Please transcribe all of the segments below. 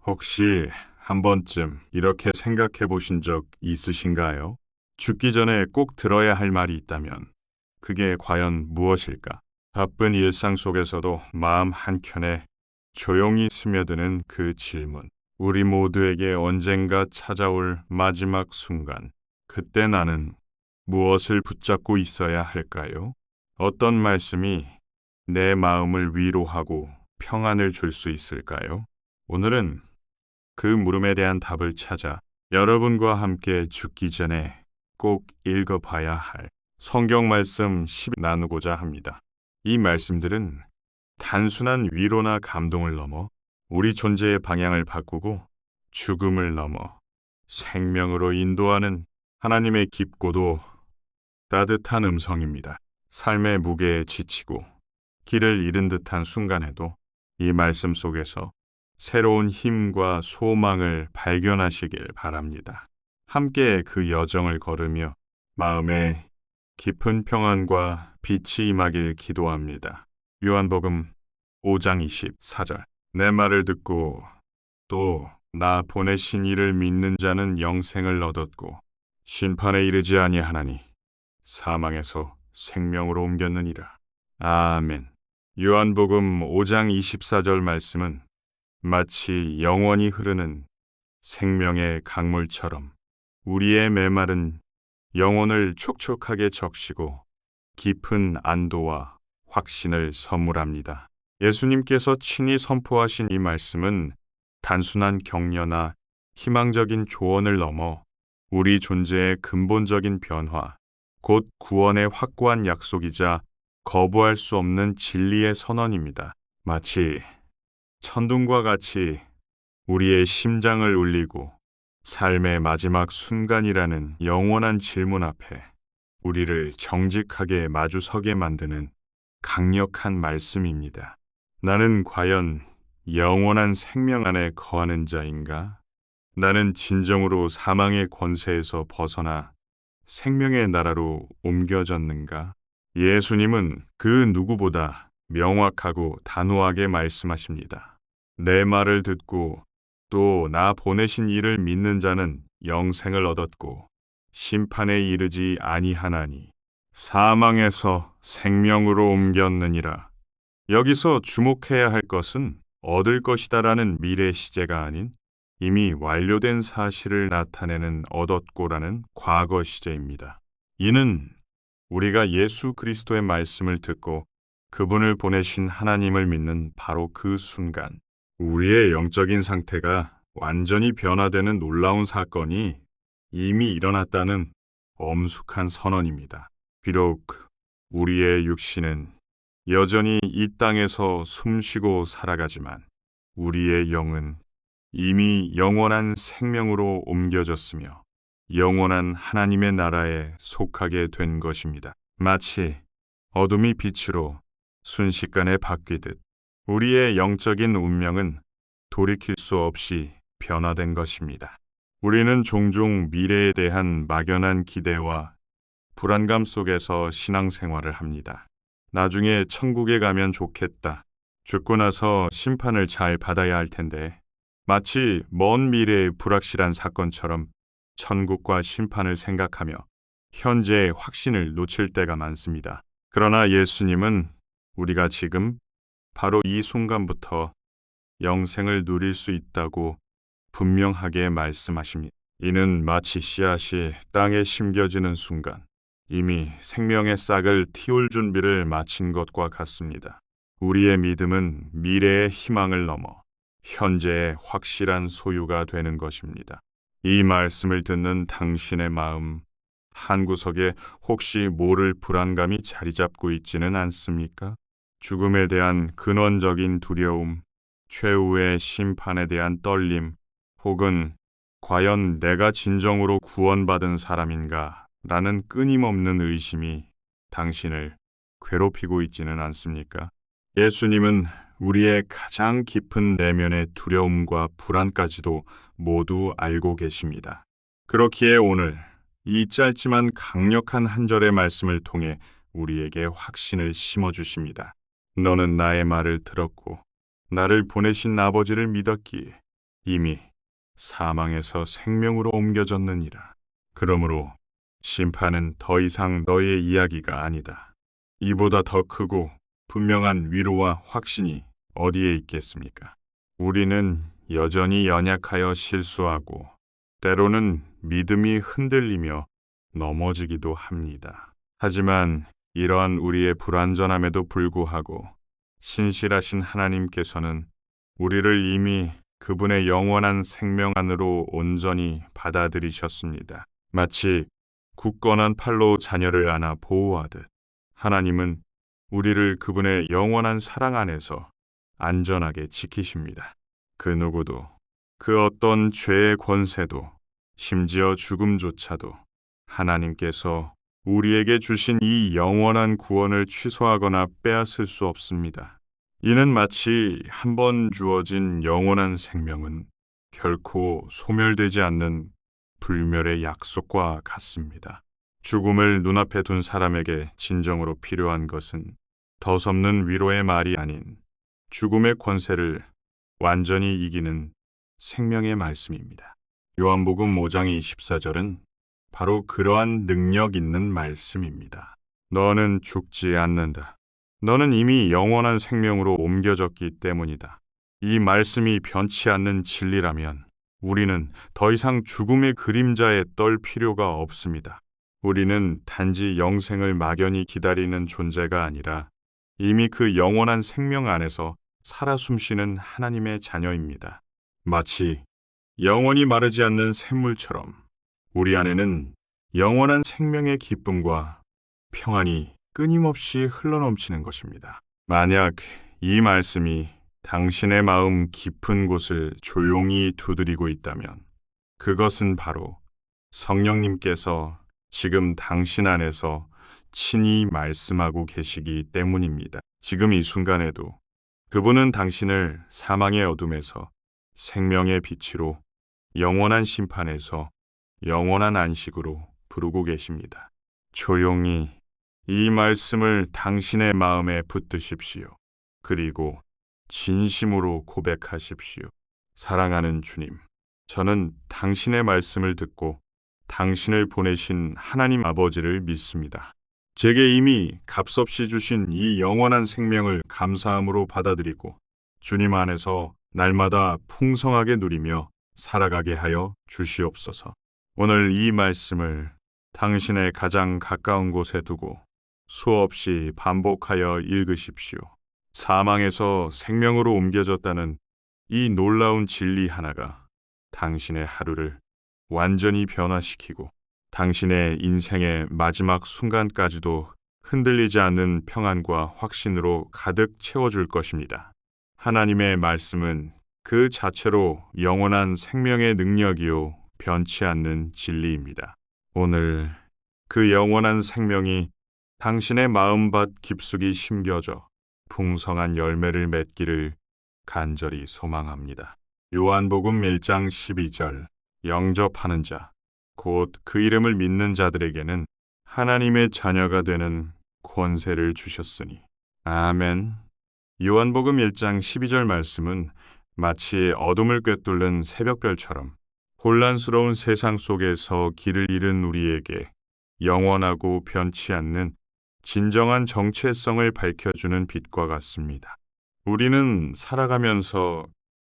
혹시 한 번쯤 이렇게 생각해 보신 적 있으신가요? 죽기 전에 꼭 들어야 할 말이 있다면 그게 과연 무엇일까? 바쁜 일상 속에서도 마음 한켠에 조용히 스며드는 그 질문. 우리 모두에게 언젠가 찾아올 마지막 순간. 그때 나는 무엇을 붙잡고 있어야 할까요? 어떤 말씀이 내 마음을 위로하고 평안을 줄 수 있을까요? 오늘은 그 물음에 대한 답을 찾아 여러분과 함께 죽기 전에 꼭 읽어봐야 할 성경 말씀 10 나누고자 합니다. 이 말씀들은 단순한 위로나 감동을 넘어 우리 존재의 방향을 바꾸고 죽음을 넘어 생명으로 인도하는 하나님의 깊고도 따뜻한 음성입니다. 삶의 무게에 지치고 길을 잃은 듯한 순간에도 이 말씀 속에서 새로운 힘과 소망을 발견하시길 바랍니다. 함께 그 여정을 걸으며 마음에 깊은 평안과 빛이 임하길 기도합니다. 요한복음 5장 24절. 내 말을 듣고 또 나 보내신 이를 믿는 자는 영생을 얻었고 심판에 이르지 아니하나니 사망에서 생명으로 옮겼느니라. 아멘. 요한복음 5장 24절 말씀은 마치 영원히 흐르는 생명의 강물처럼 우리의 메마른 영혼을 촉촉하게 적시고 깊은 안도와 확신을 선물합니다. 예수님께서 친히 선포하신 이 말씀은 단순한 격려나 희망적인 조언을 넘어 우리 존재의 근본적인 변화, 곧 구원의 확고한 약속이자 거부할 수 없는 진리의 선언입니다. 마치 천둥과 같이 우리의 심장을 울리고 삶의 마지막 순간이라는 영원한 질문 앞에 우리를 정직하게 마주서게 만드는 강력한 말씀입니다. 나는 과연 영원한 생명 안에 거하는 자인가? 나는 진정으로 사망의 권세에서 벗어나 생명의 나라로 옮겨졌는가? 예수님은 그 누구보다 명확하고 단호하게 말씀하십니다. 내 말을 듣고 또 나 보내신 이를 믿는 자는 영생을 얻었고 심판에 이르지 아니하나니 사망에서 생명으로 옮겼느니라. 여기서 주목해야 할 것은 얻을 것이다라는 미래 시제가 아닌 이미 완료된 사실을 나타내는 얻었고라는 과거 시제입니다. 이는 우리가 예수 그리스도의 말씀을 듣고 그분을 보내신 하나님을 믿는 바로 그 순간 우리의 영적인 상태가 완전히 변화되는 놀라운 사건이 이미 일어났다는 엄숙한 선언입니다. 비록 우리의 육신은 여전히 이 땅에서 숨쉬고 살아가지만 우리의 영은 이미 영원한 생명으로 옮겨졌으며 영원한 하나님의 나라에 속하게 된 것입니다. 마치 어둠이 빛으로 순식간에 바뀌듯 우리의 영적인 운명은 돌이킬 수 없이 변화된 것입니다. 우리는 종종 미래에 대한 막연한 기대와 불안감 속에서 신앙생활을 합니다. 나중에 천국에 가면 좋겠다. 죽고 나서 심판을 잘 받아야 할 텐데 마치 먼 미래의 불확실한 사건처럼 천국과 심판을 생각하며 현재의 확신을 놓칠 때가 많습니다. 그러나 예수님은 우리가 지금 바로 이 순간부터 영생을 누릴 수 있다고 분명하게 말씀하십니다. 이는 마치 씨앗이 땅에 심겨지는 순간 이미 생명의 싹을 틔울 준비를 마친 것과 같습니다. 우리의 믿음은 미래의 희망을 넘어 현재의 확실한 소유가 되는 것입니다. 이 말씀을 듣는 당신의 마음 한구석에 혹시 모를 불안감이 자리 잡고 있지는 않습니까? 죽음에 대한 근원적인 두려움, 최후의 심판에 대한 떨림, 혹은 과연 내가 진정으로 구원받은 사람인가? 라는 끊임없는 의심이 당신을 괴롭히고 있지는 않습니까? 예수님은 우리의 가장 깊은 내면의 두려움과 불안까지도 모두 알고 계십니다. 그렇기에 오늘 이 짧지만 강력한 한 절의 말씀을 통해 우리에게 확신을 심어주십니다. 너는 나의 말을 들었고 나를 보내신 아버지를 믿었기에 이미 사망에서 생명으로 옮겨졌느니라. 그러므로 심판은 더 이상 너의 이야기가 아니다. 이보다 더 크고 분명한 위로와 확신이 어디에 있겠습니까? 우리는 여전히 연약하여 실수하고 때로는 믿음이 흔들리며 넘어지기도 합니다. 하지만 이러한 우리의 불완전함에도 불구하고 신실하신 하나님께서는 우리를 이미 그분의 영원한 생명 안으로 온전히 받아들이셨습니다. 마치 굳건한 팔로 자녀를 안아 보호하듯 하나님은 우리를 그분의 영원한 사랑 안에서 안전하게 지키십니다. 그 누구도, 그 어떤 죄의 권세도, 심지어 죽음조차도 하나님께서 우리에게 주신 이 영원한 구원을 취소하거나 빼앗을 수 없습니다. 이는 마치 한 번 주어진 영원한 생명은 결코 소멸되지 않는 불멸의 약속과 같습니다. 죽음을 눈앞에 둔 사람에게 진정으로 필요한 것은 덧없는 위로의 말이 아닌 죽음의 권세를 완전히 이기는 생명의 말씀입니다. 요한복음 5장 24절은 바로 그러한 능력 있는 말씀입니다. 너는 죽지 않는다. 너는 이미 영원한 생명으로 옮겨졌기 때문이다. 이 말씀이 변치 않는 진리라면 우리는 더 이상 죽음의 그림자에 떨 필요가 없습니다. 우리는 단지 영생을 막연히 기다리는 존재가 아니라 이미 그 영원한 생명 안에서 살아 숨쉬는 하나님의 자녀입니다. 마치 영원히 마르지 않는 샘물처럼 우리 안에는 영원한 생명의 기쁨과 평안이 끊임없이 흘러넘치는 것입니다. 만약 이 말씀이 당신의 마음 깊은 곳을 조용히 두드리고 있다면 그것은 바로 성령님께서 지금 당신 안에서 친히 말씀하고 계시기 때문입니다. 지금 이 순간에도 그분은 당신을 사망의 어둠에서 생명의 빛으로 영원한 심판에서 영원한 안식으로 부르고 계십니다. 조용히 이 말씀을 당신의 마음에 붙드십시오. 그리고 진심으로 고백하십시오. 사랑하는 주님, 저는 당신의 말씀을 듣고 당신을 보내신 하나님 아버지를 믿습니다. 제게 이미 값없이 주신 이 영원한 생명을 감사함으로 받아들이고 주님 안에서 날마다 풍성하게 누리며 살아가게 하여 주시옵소서. 오늘 이 말씀을 당신의 가장 가까운 곳에 두고 수없이 반복하여 읽으십시오. 사망에서 생명으로 옮겨졌다는 이 놀라운 진리 하나가 당신의 하루를 완전히 변화시키고 당신의 인생의 마지막 순간까지도 흔들리지 않는 평안과 확신으로 가득 채워줄 것입니다. 하나님의 말씀은 그 자체로 영원한 생명의 능력이요 변치 않는 진리입니다. 오늘 그 영원한 생명이 당신의 마음밭 깊숙이 심겨져 풍성한 열매를 맺기를 간절히 소망합니다. 요한복음 1장 12절 영접하는 자, 곧 그 이름을 믿는 자들에게는 하나님의 자녀가 되는 권세를 주셨으니. 아멘. 요한복음 1장 12절 말씀은 마치 어둠을 꿰뚫는 새벽별처럼 혼란스러운 세상 속에서 길을 잃은 우리에게 영원하고 변치 않는 진정한 정체성을 밝혀주는 빛과 같습니다. 우리는 살아가면서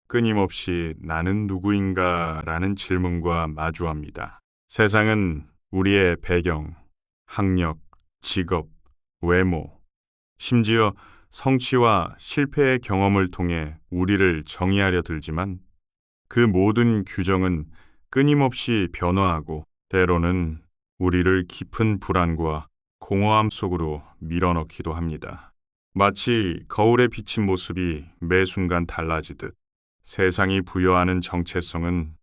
끊임없이 나는 누구인가 라는 질문과 마주합니다. 세상은 우리의 배경, 학력, 직업, 외모, 심지어 성취와 실패의 경험을 통해 우리를 정의하려 들지만 그 모든 규정은 끊임없이 변화하고 때로는 우리를 깊은 불안과 공허함 속으로 밀어넣기도 합니다. 마치 거울에 비친 모습이 매 순간 달라지듯 세상이 부여하는 정체성은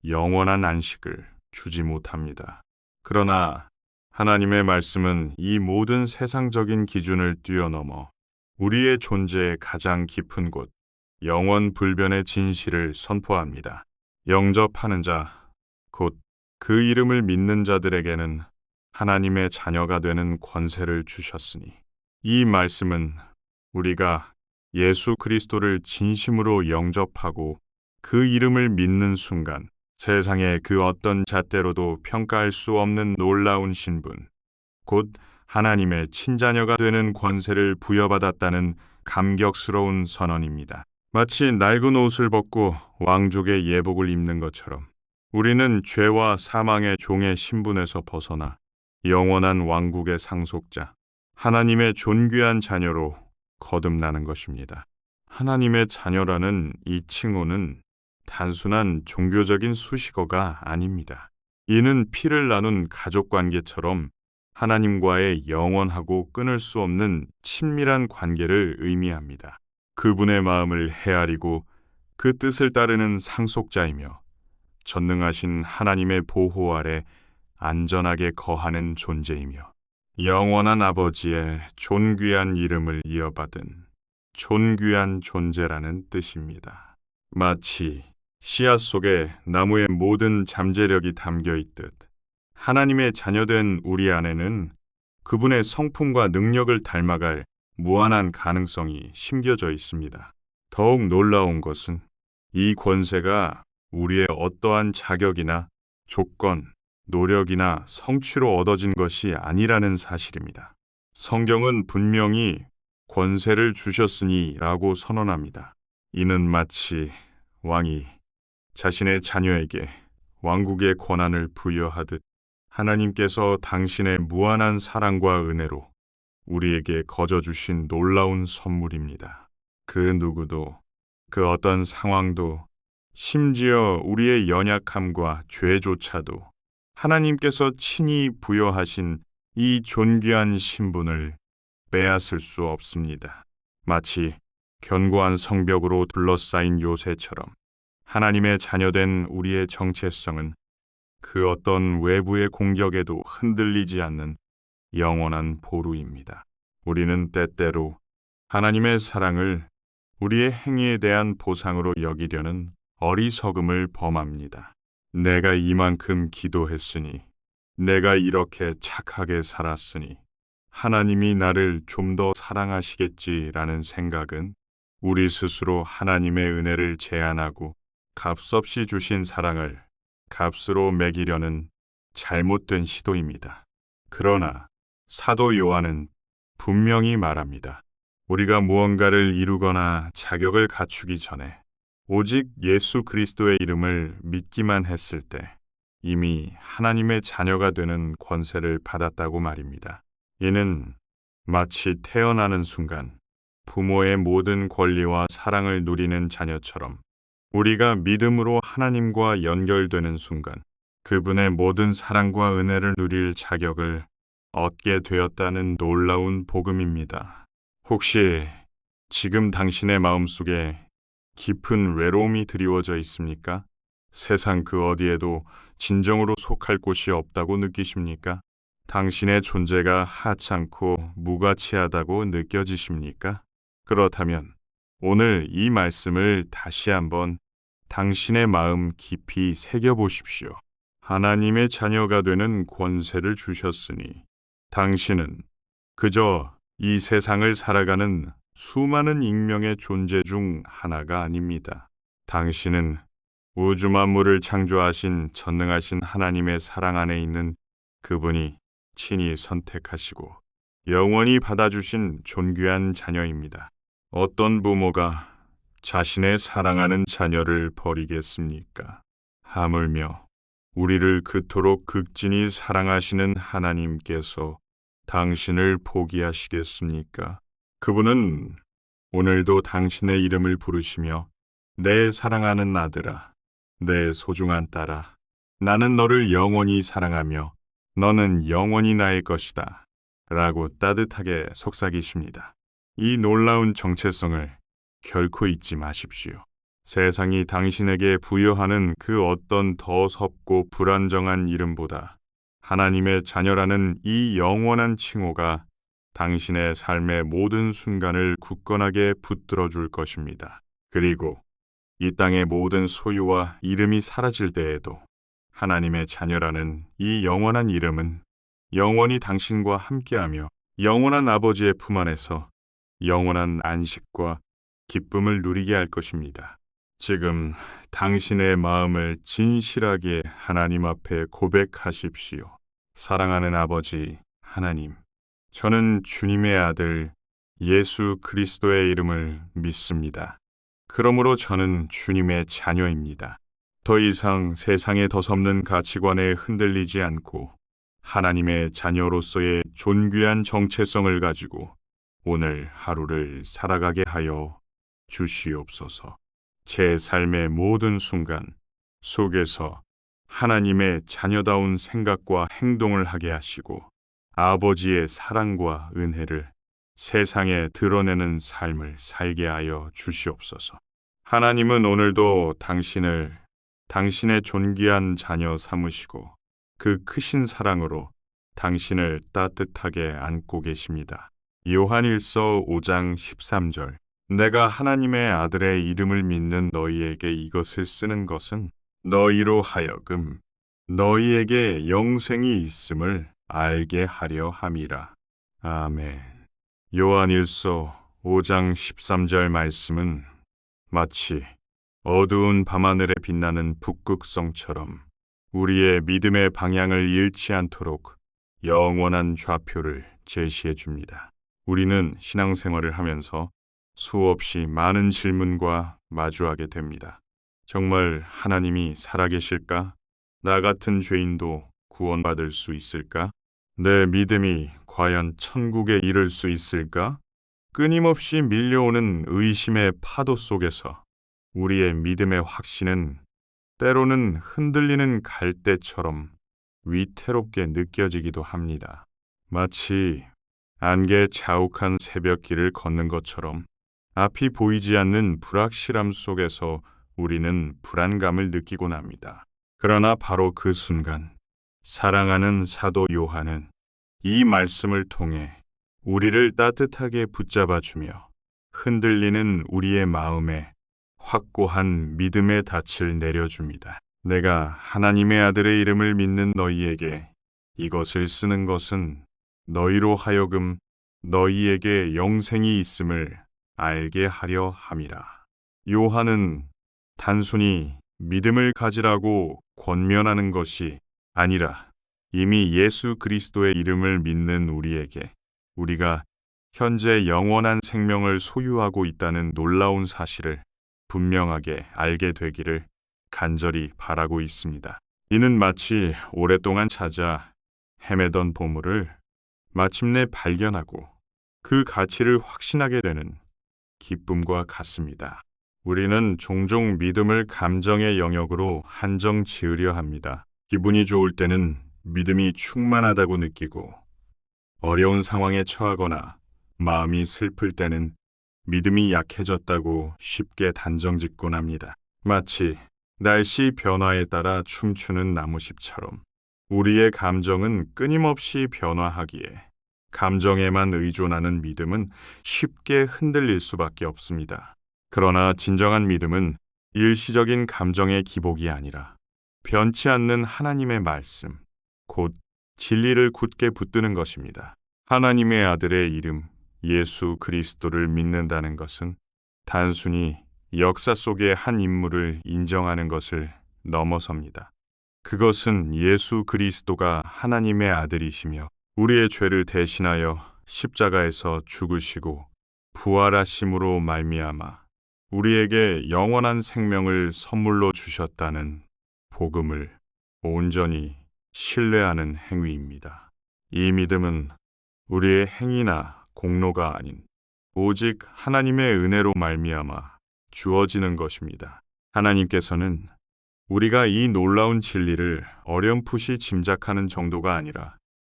영원한 안식을 주지 못합니다. 그러나 하나님의 말씀은 이 모든 세상적인 기준을 뛰어넘어 우리의 존재의 가장 깊은 곳, 영원 불변의 진실을 선포합니다. 영접하는 자, 곧 그 이름을 믿는 자들에게는 하나님의 자녀가 되는 권세를 주셨으니. 이 말씀은 우리가 예수 그리스도를 진심으로 영접하고 그 이름을 믿는 순간 세상의 그 어떤 잣대로도 평가할 수 없는 놀라운 신분, 곧 하나님의 친자녀가 되는 권세를 부여받았다는 감격스러운 선언입니다. 마치 낡은 옷을 벗고 왕족의 예복을 입는 것처럼 우리는 죄와 사망의 종의 신분에서 벗어나 영원한 왕국의 상속자, 하나님의 존귀한 자녀로 거듭나는 것입니다. 하나님의 자녀라는 이 칭호는 단순한 종교적인 수식어가 아닙니다. 이는 피를 나눈 가족관계처럼 하나님과의 영원하고 끊을 수 없는 친밀한 관계를 의미합니다. 그분의 마음을 헤아리고 그 뜻을 따르는 상속자이며 전능하신 하나님의 보호 아래 안전하게 거하는 존재이며 영원한 아버지의 존귀한 이름을 이어받은 존귀한 존재라는 뜻입니다. 마치 씨앗 속에 나무의 모든 잠재력이 담겨 있듯 하나님의 자녀된 우리 안에는 그분의 성품과 능력을 닮아갈 무한한 가능성이 심겨져 있습니다. 더욱 놀라운 것은 이 권세가 우리의 어떠한 자격이나 조건, 노력이나 성취로 얻어진 것이 아니라는 사실입니다. 성경은 분명히 권세를 주셨으니 라고 선언합니다. 이는 마치 왕이 자신의 자녀에게 왕국의 권한을 부여하듯 하나님께서 당신의 무한한 사랑과 은혜로 우리에게 거저 주신 놀라운 선물입니다. 그 누구도, 그 어떤 상황도, 심지어 우리의 연약함과 죄조차도 하나님께서 친히 부여하신 이 존귀한 신분을 빼앗을 수 없습니다. 마치 견고한 성벽으로 둘러싸인 요새처럼 하나님의 자녀된 우리의 정체성은 그 어떤 외부의 공격에도 흔들리지 않는 영원한 보루입니다. 우리는 때때로 하나님의 사랑을 우리의 행위에 대한 보상으로 여기려는 어리석음을 범합니다. 내가 이만큼 기도했으니, 내가 이렇게 착하게 살았으니 하나님이 나를 좀 더 사랑하시겠지라는 생각은 우리 스스로 하나님의 은혜를 제한하고 값없이 주신 사랑을 값으로 매기려는 잘못된 시도입니다. 그러나 사도 요한은 분명히 말합니다. 우리가 무언가를 이루거나 자격을 갖추기 전에 오직 예수 그리스도의 이름을 믿기만 했을 때 이미 하나님의 자녀가 되는 권세를 받았다고 말입니다. 이는 마치 태어나는 순간 부모의 모든 권리와 사랑을 누리는 자녀처럼 우리가 믿음으로 하나님과 연결되는 순간 그분의 모든 사랑과 은혜를 누릴 자격을 얻게 되었다는 놀라운 복음입니다. 혹시 지금 당신의 마음속에 깊은 외로움이 드리워져 있습니까? 세상 그 어디에도 진정으로 속할 곳이 없다고 느끼십니까? 당신의 존재가 하찮고 무가치하다고 느껴지십니까? 그렇다면 오늘 이 말씀을 다시 한번 당신의 마음 깊이 새겨보십시오. 하나님의 자녀가 되는 권세를 주셨으니 당신은 그저 이 세상을 살아가는 수많은 익명의 존재 중 하나가 아닙니다. 당신은 우주 만물을 창조하신 전능하신 하나님의 사랑 안에 있는 그분이 친히 선택하시고 영원히 받아주신 존귀한 자녀입니다. 어떤 부모가 자신의 사랑하는 자녀를 버리겠습니까? 하물며 우리를 그토록 극진히 사랑하시는 하나님께서 당신을 포기하시겠습니까? 그분은 오늘도 당신의 이름을 부르시며 내 사랑하는 아들아, 내 소중한 딸아, 나는 너를 영원히 사랑하며 너는 영원히 나의 것이다 라고 따뜻하게 속삭이십니다. 이 놀라운 정체성을 결코 잊지 마십시오. 세상이 당신에게 부여하는 그 어떤 더 섭고 불안정한 이름보다 하나님의 자녀라는 이 영원한 칭호가 당신의 삶의 모든 순간을 굳건하게 붙들어 줄 것입니다. 그리고 이 땅의 모든 소유와 이름이 사라질 때에도 하나님의 자녀라는 이 영원한 이름은 영원히 당신과 함께하며 영원한 아버지의 품 안에서 영원한 안식과 기쁨을 누리게 할 것입니다. 지금 당신의 마음을 진실하게 하나님 앞에 고백하십시오. 사랑하는 아버지 하나님, 저는 주님의 아들 예수 그리스도의 이름을 믿습니다. 그러므로 저는 주님의 자녀입니다. 더 이상 세상에 더섭는 가치관에 흔들리지 않고 하나님의 자녀로서의 존귀한 정체성을 가지고 오늘 하루를 살아가게 하여 주시옵소서. 제 삶의 모든 순간 속에서 하나님의 자녀다운 생각과 행동을 하게 하시고 아버지의 사랑과 은혜를 세상에 드러내는 삶을 살게 하여 주시옵소서. 하나님은 오늘도 당신을 당신의 존귀한 자녀 삼으시고 그 크신 사랑으로 당신을 따뜻하게 안고 계십니다. 요한일서 5장 13절. 내가 하나님의 아들의 이름을 믿는 너희에게 이것을 쓰는 것은 너희로 하여금 너희에게 영생이 있음을 알게 하려 함이라. 아멘. 요한일서 5장 13절 말씀은 마치 어두운 밤하늘에 빛나는 북극성처럼 우리의 믿음의 방향을 잃지 않도록 영원한 좌표를 제시해 줍니다. 우리는 신앙생활을 하면서 수없이 많은 질문과 마주하게 됩니다. 정말 하나님이 살아계실까? 나 같은 죄인도 구원받을 수 있을까? 내 믿음이 과연 천국에 이를 수 있을까? 끊임없이 밀려오는 의심의 파도 속에서 우리의 믿음의 확신은 때로는 흔들리는 갈대처럼 위태롭게 느껴지기도 합니다. 마치 안개 자욱한 새벽길을 걷는 것처럼 앞이 보이지 않는 불확실함 속에서 우리는 불안감을 느끼곤 합니다. 그러나 바로 그 순간 사랑하는 사도 요한은 이 말씀을 통해 우리를 따뜻하게 붙잡아주며 흔들리는 우리의 마음에 확고한 믿음의 닻을 내려줍니다. 내가 하나님의 아들의 이름을 믿는 너희에게 이것을 쓰는 것은 너희로 하여금 너희에게 영생이 있음을 알게 하려 함이라. 요한은 단순히 믿음을 가지라고 권면하는 것이 아니라 이미 예수 그리스도의 이름을 믿는 우리에게 우리가 현재 영원한 생명을 소유하고 있다는 놀라운 사실을 분명하게 알게 되기를 간절히 바라고 있습니다. 이는 마치 오랫동안 찾아 헤매던 보물을 마침내 발견하고 그 가치를 확신하게 되는 기쁨과 같습니다. 우리는 종종 믿음을 감정의 영역으로 한정 지으려 합니다. 기분이 좋을 때는 믿음이 충만하다고 느끼고 어려운 상황에 처하거나 마음이 슬플 때는 믿음이 약해졌다고 쉽게 단정짓곤 합니다. 마치 날씨 변화에 따라 춤추는 나무잎처럼 우리의 감정은 끊임없이 변화하기에 감정에만 의존하는 믿음은 쉽게 흔들릴 수밖에 없습니다. 그러나 진정한 믿음은 일시적인 감정의 기복이 아니라 변치 않는 하나님의 말씀, 곧 진리를 굳게 붙드는 것입니다. 하나님의 아들의 이름, 예수 그리스도를 믿는다는 것은 단순히 역사 속의 한 인물을 인정하는 것을 넘어섭니다. 그것은 예수 그리스도가 하나님의 아들이시며 우리의 죄를 대신하여 십자가에서 죽으시고 부활하심으로 말미암아 우리에게 영원한 생명을 선물로 주셨다는 복음을 온전히 신뢰하는 행위입니다. 이 믿음은 우리의 행위나 공로가 아닌 오직 하나님의 은혜로 말미암아 주어지는 것입니다. 하나님께서는 우리가 이 놀라운 진리를 어렴풋이 짐작하는 정도가 아니라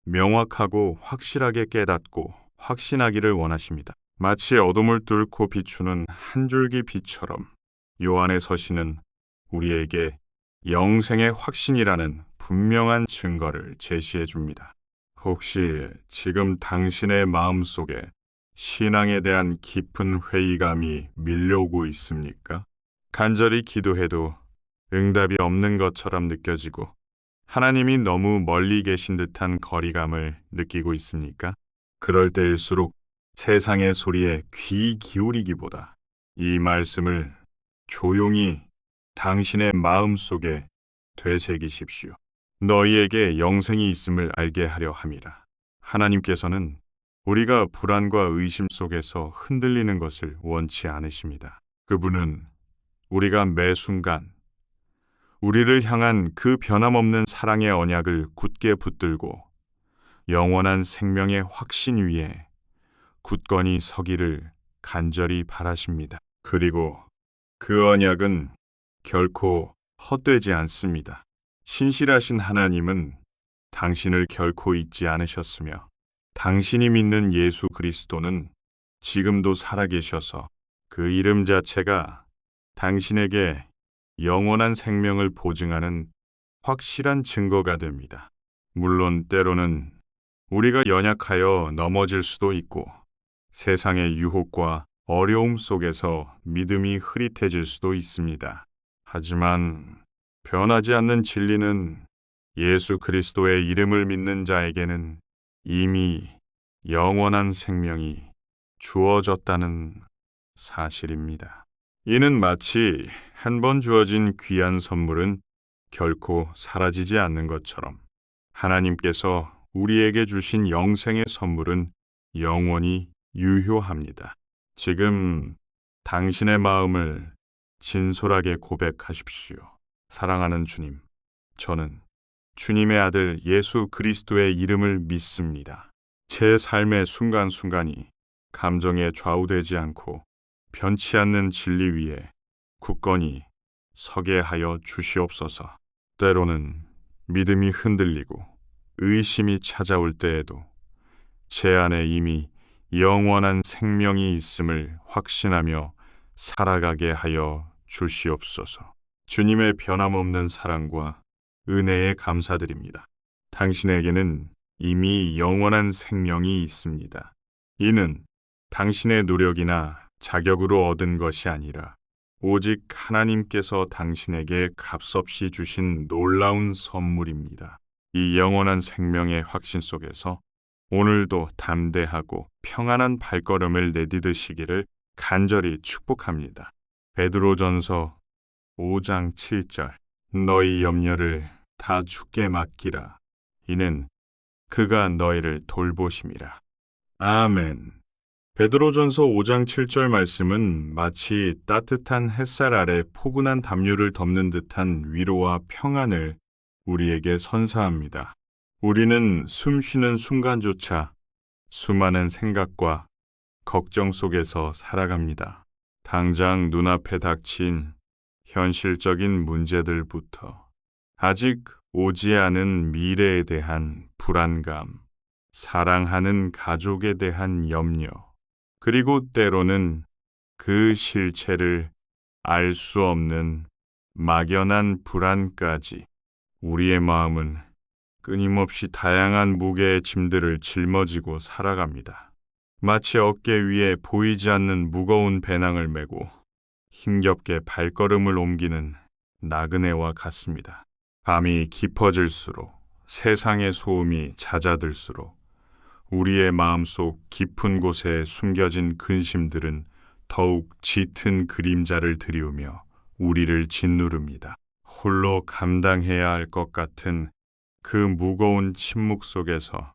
명확하고 확실하게 깨닫고 확신하기를 원하십니다. 마치 어둠을 뚫고 비추는 한 줄기 빛처럼 요한의 서신은 우리에게 영생의 확신이라는 분명한 증거를 제시해 줍니다. 혹시 지금 당신의 마음속에 신앙에 대한 깊은 회의감이 밀려오고 있습니까? 간절히 기도해도 응답이 없는 것처럼 느껴지고 하나님이 너무 멀리 계신 듯한 거리감을 느끼고 있습니까? 그럴 때일수록 세상의 소리에 귀 기울이기보다 이 말씀을 조용히 당신의 마음 속에 되새기십시오. 너희에게 영생이 있음을 알게 하려 함이라. 하나님께서는 우리가 불안과 의심 속에서 흔들리는 것을 원치 않으십니다. 그분은 우리가 매 순간 우리를 향한 그 변함없는 사랑의 언약을 굳게 붙들고 영원한 생명의 확신 위에 굳건히 서기를 간절히 바라십니다. 그리고 그 언약은 결코 헛되지 않습니다. 신실하신 하나님은 당신을 결코 잊지 않으셨으며 당신이 믿는 예수 그리스도는 지금도 살아계셔서 그 이름 자체가 당신에게 영원한 생명을 보증하는 확실한 증거가 됩니다. 물론 때로는 우리가 연약하여 넘어질 수도 있고 세상의 유혹과 어려움 속에서 믿음이 흐릿해질 수도 있습니다. 하지만 변하지 않는 진리는 예수 그리스도의 이름을 믿는 자에게는 이미 영원한 생명이 주어졌다는 사실입니다. 이는 마치 한 번 주어진 귀한 선물은 결코 사라지지 않는 것처럼 하나님께서 우리에게 주신 영생의 선물은 영원히 유효합니다. 지금 당신의 마음을 진솔하게 고백하십시오. 사랑하는 주님, 저는 주님의 아들 예수 그리스도의 이름을 믿습니다. 제 삶의 순간순간이 감정에 좌우되지 않고 변치 않는 진리 위에 굳건히 서게 하여 주시옵소서. 때로는 믿음이 흔들리고 의심이 찾아올 때에도 제 안에 이미 영원한 생명이 있음을 확신하며 살아가게 하여 주시옵소서. 주님의 변함없는 사랑과 은혜에 감사드립니다. 당신에게는 이미 영원한 생명이 있습니다. 이는 당신의 노력이나 자격으로 얻은 것이 아니라 오직 하나님께서 당신에게 값없이 주신 놀라운 선물입니다. 이 영원한 생명의 확신 속에서 오늘도 담대하고 평안한 발걸음을 내디드시기를 간절히 축복합니다. 베드로전서 5장 7절 너희 염려를 다 주께 맡기라. 이는 그가 너희를 돌보심이라. 아멘. 베드로전서 5장 7절 말씀은 마치 따뜻한 햇살 아래 포근한 담요를 덮는 듯한 위로와 평안을 우리에게 선사합니다. 우리는 숨 쉬는 순간조차 수많은 생각과 걱정 속에서 살아갑니다. 당장 눈앞에 닥친 현실적인 문제들부터 아직 오지 않은 미래에 대한 불안감, 사랑하는 가족에 대한 염려, 그리고 때로는 그 실체를 알 수 없는 막연한 불안까지 우리의 마음은 끊임없이 다양한 무게의 짐들을 짊어지고 살아갑니다. 마치 어깨 위에 보이지 않는 무거운 배낭을 메고 힘겹게 발걸음을 옮기는 나그네와 같습니다. 밤이 깊어질수록 세상의 소음이 잦아들수록 우리의 마음속 깊은 곳에 숨겨진 근심들은 더욱 짙은 그림자를 드리우며 우리를 짓누릅니다. 홀로 감당해야 할 것 같은 그 무거운 침묵 속에서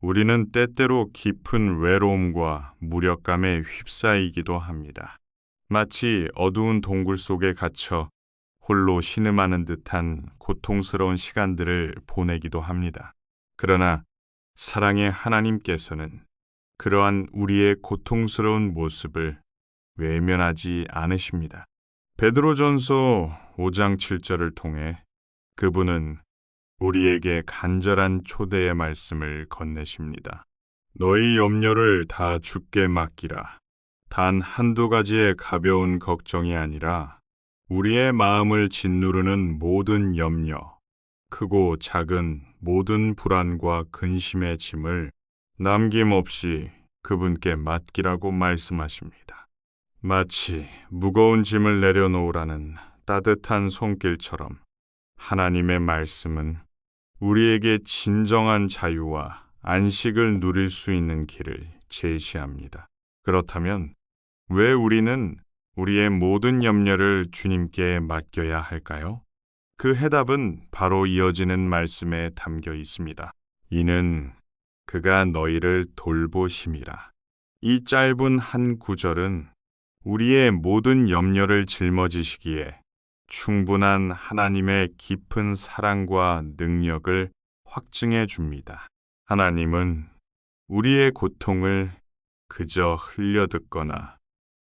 우리는 때때로 깊은 외로움과 무력감에 휩싸이기도 합니다. 마치 어두운 동굴 속에 갇혀 홀로 신음하는 듯한 고통스러운 시간들을 보내기도 합니다. 그러나 사랑의 하나님께서는 그러한 우리의 고통스러운 모습을 외면하지 않으십니다. 베드로전서 5장 7절을 통해 그분은 우리에게 간절한 초대의 말씀을 건네십니다. 너희 염려를 다 주께 맡기라. 단 한두 가지의 가벼운 걱정이 아니라 우리의 마음을 짓누르는 모든 염려, 크고 작은 모든 불안과 근심의 짐을 남김없이 그분께 맡기라고 말씀하십니다. 마치 무거운 짐을 내려놓으라는 따뜻한 손길처럼 하나님의 말씀은 우리에게 진정한 자유와 안식을 누릴 수 있는 길을 제시합니다. 그렇다면 왜 우리는 우리의 모든 염려를 주님께 맡겨야 할까요? 그 해답은 바로 이어지는 말씀에 담겨 있습니다. 이는 그가 너희를 돌보심이라. 이 짧은 한 구절은 우리의 모든 염려를 짊어지시기에 충분한 하나님의 깊은 사랑과 능력을 확증해 줍니다. 하나님은 우리의 고통을 그저 흘려듣거나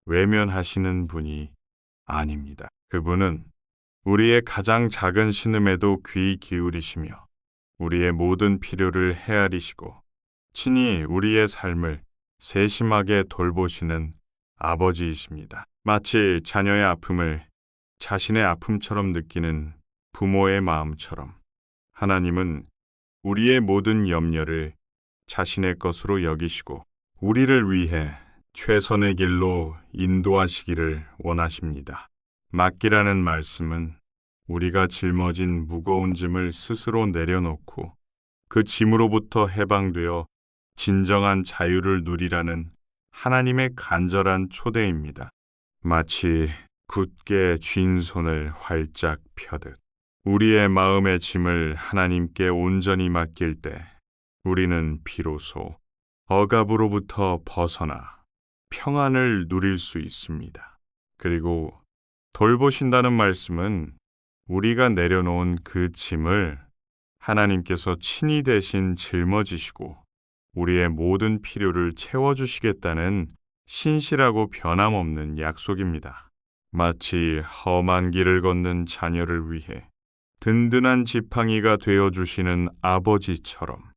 외면하시는 분이 아닙니다. 그분은 우리의 가장 작은 신음에도 귀 기울이시며 우리의 모든 필요를 헤아리시고 친히 우리의 삶을 세심하게 돌보시는 아버지이십니다. 마치 자녀의 아픔을 자신의 아픔처럼 느끼는 부모의 마음처럼 하나님은 우리의 모든 염려를 자신의 것으로 여기시고 우리를 위해 최선의 길로 인도하시기를 원하십니다. 맡기라는 말씀은 우리가 짊어진 무거운 짐을 스스로 내려놓고 그 짐으로부터 해방되어 진정한 자유를 누리라는 하나님의 간절한 초대입니다. 마치 굳게 쥔 손을 활짝 펴듯 우리의 마음의 짐을 하나님께 온전히 맡길 때 우리는 비로소 억압으로부터 벗어나 평안을 누릴 수 있습니다. 그리고 돌보신다는 말씀은 우리가 내려놓은 그 짐을 하나님께서 친히 대신 짊어지시고 우리의 모든 필요를 채워주시겠다는 신실하고 변함없는 약속입니다. 마치 험한 길을 걷는 자녀를 위해 든든한 지팡이가 되어주시는 아버지처럼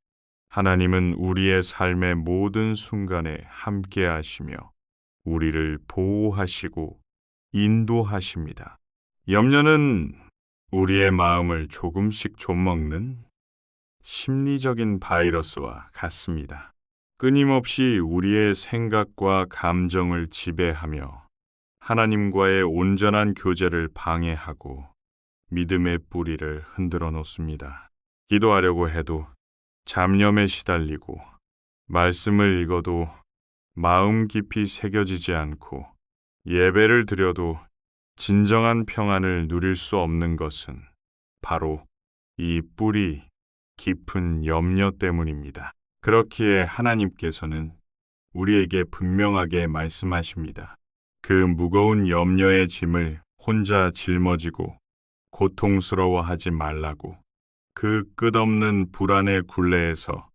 하나님은 우리의 삶의 모든 순간에 함께 하시며 우리를 보호하시고 인도하십니다. 염려는 우리의 마음을 조금씩 좀먹는 심리적인 바이러스와 같습니다. 끊임없이 우리의 생각과 감정을 지배하며 하나님과의 온전한 교제를 방해하고 믿음의 뿌리를 흔들어 놓습니다. 기도하려고 해도 잡념에 시달리고 말씀을 읽어도 마음 깊이 새겨지지 않고 예배를 드려도 진정한 평안을 누릴 수 없는 것은 바로 이 뿌리 깊은 염려 때문입니다. 그렇기에 하나님께서는 우리에게 분명하게 말씀하십니다. 그 무거운 염려의 짐을 혼자 짊어지고 고통스러워하지 말라고. 그 끝없는 불안의 굴레에서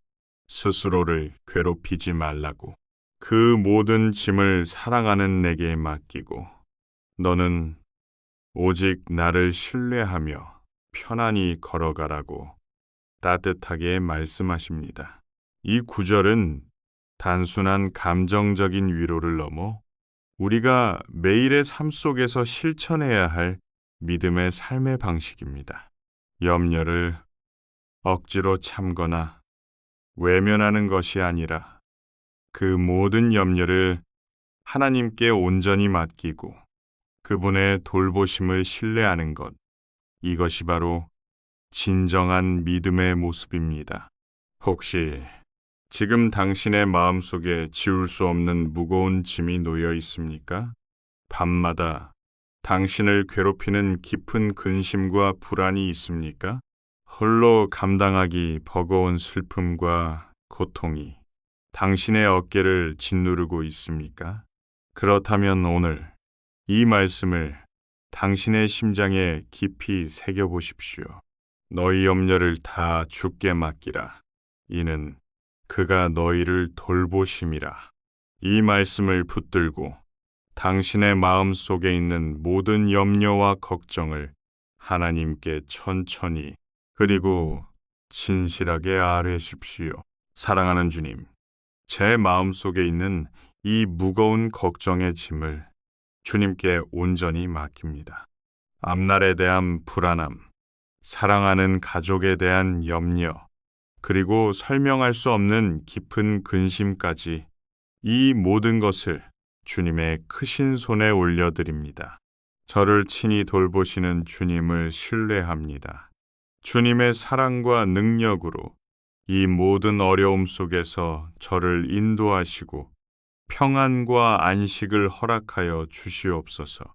스스로를 괴롭히지 말라고. 그 모든 짐을 사랑하는 내게 맡기고 너는 오직 나를 신뢰하며 편안히 걸어가라고 따뜻하게 말씀하십니다. 이 구절은 단순한 감정적인 위로를 넘어 우리가 매일의 삶 속에서 실천해야 할 믿음의 삶의 방식입니다. 염려를 억지로 참거나 외면하는 것이 아니라 그 모든 염려를 하나님께 온전히 맡기고 그분의 돌보심을 신뢰하는 것, 이것이 바로 진정한 믿음의 모습입니다. 혹시 지금 당신의 마음속에 지울 수 없는 무거운 짐이 놓여 있습니까? 밤마다 당신을 괴롭히는 깊은 근심과 불안이 있습니까? 홀로 감당하기 버거운 슬픔과 고통이 당신의 어깨를 짓누르고 있습니까? 그렇다면 오늘 이 말씀을 당신의 심장에 깊이 새겨보십시오. 너희 염려를 다 주께 맡기라. 이는 그가 너희를 돌보심이라. 이 말씀을 붙들고 당신의 마음 속에 있는 모든 염려와 걱정을 하나님께 천천히 그리고 진실하게 아뢰십시오. 사랑하는 주님, 제 마음 속에 있는 이 무거운 걱정의 짐을 주님께 온전히 맡깁니다. 앞날에 대한 불안함, 사랑하는 가족에 대한 염려, 그리고 설명할 수 없는 깊은 근심까지 이 모든 것을 주님의 크신 손에 올려드립니다. 저를 친히 돌보시는 주님을 신뢰합니다. 주님의 사랑과 능력으로 이 모든 어려움 속에서 저를 인도하시고 평안과 안식을 허락하여 주시옵소서.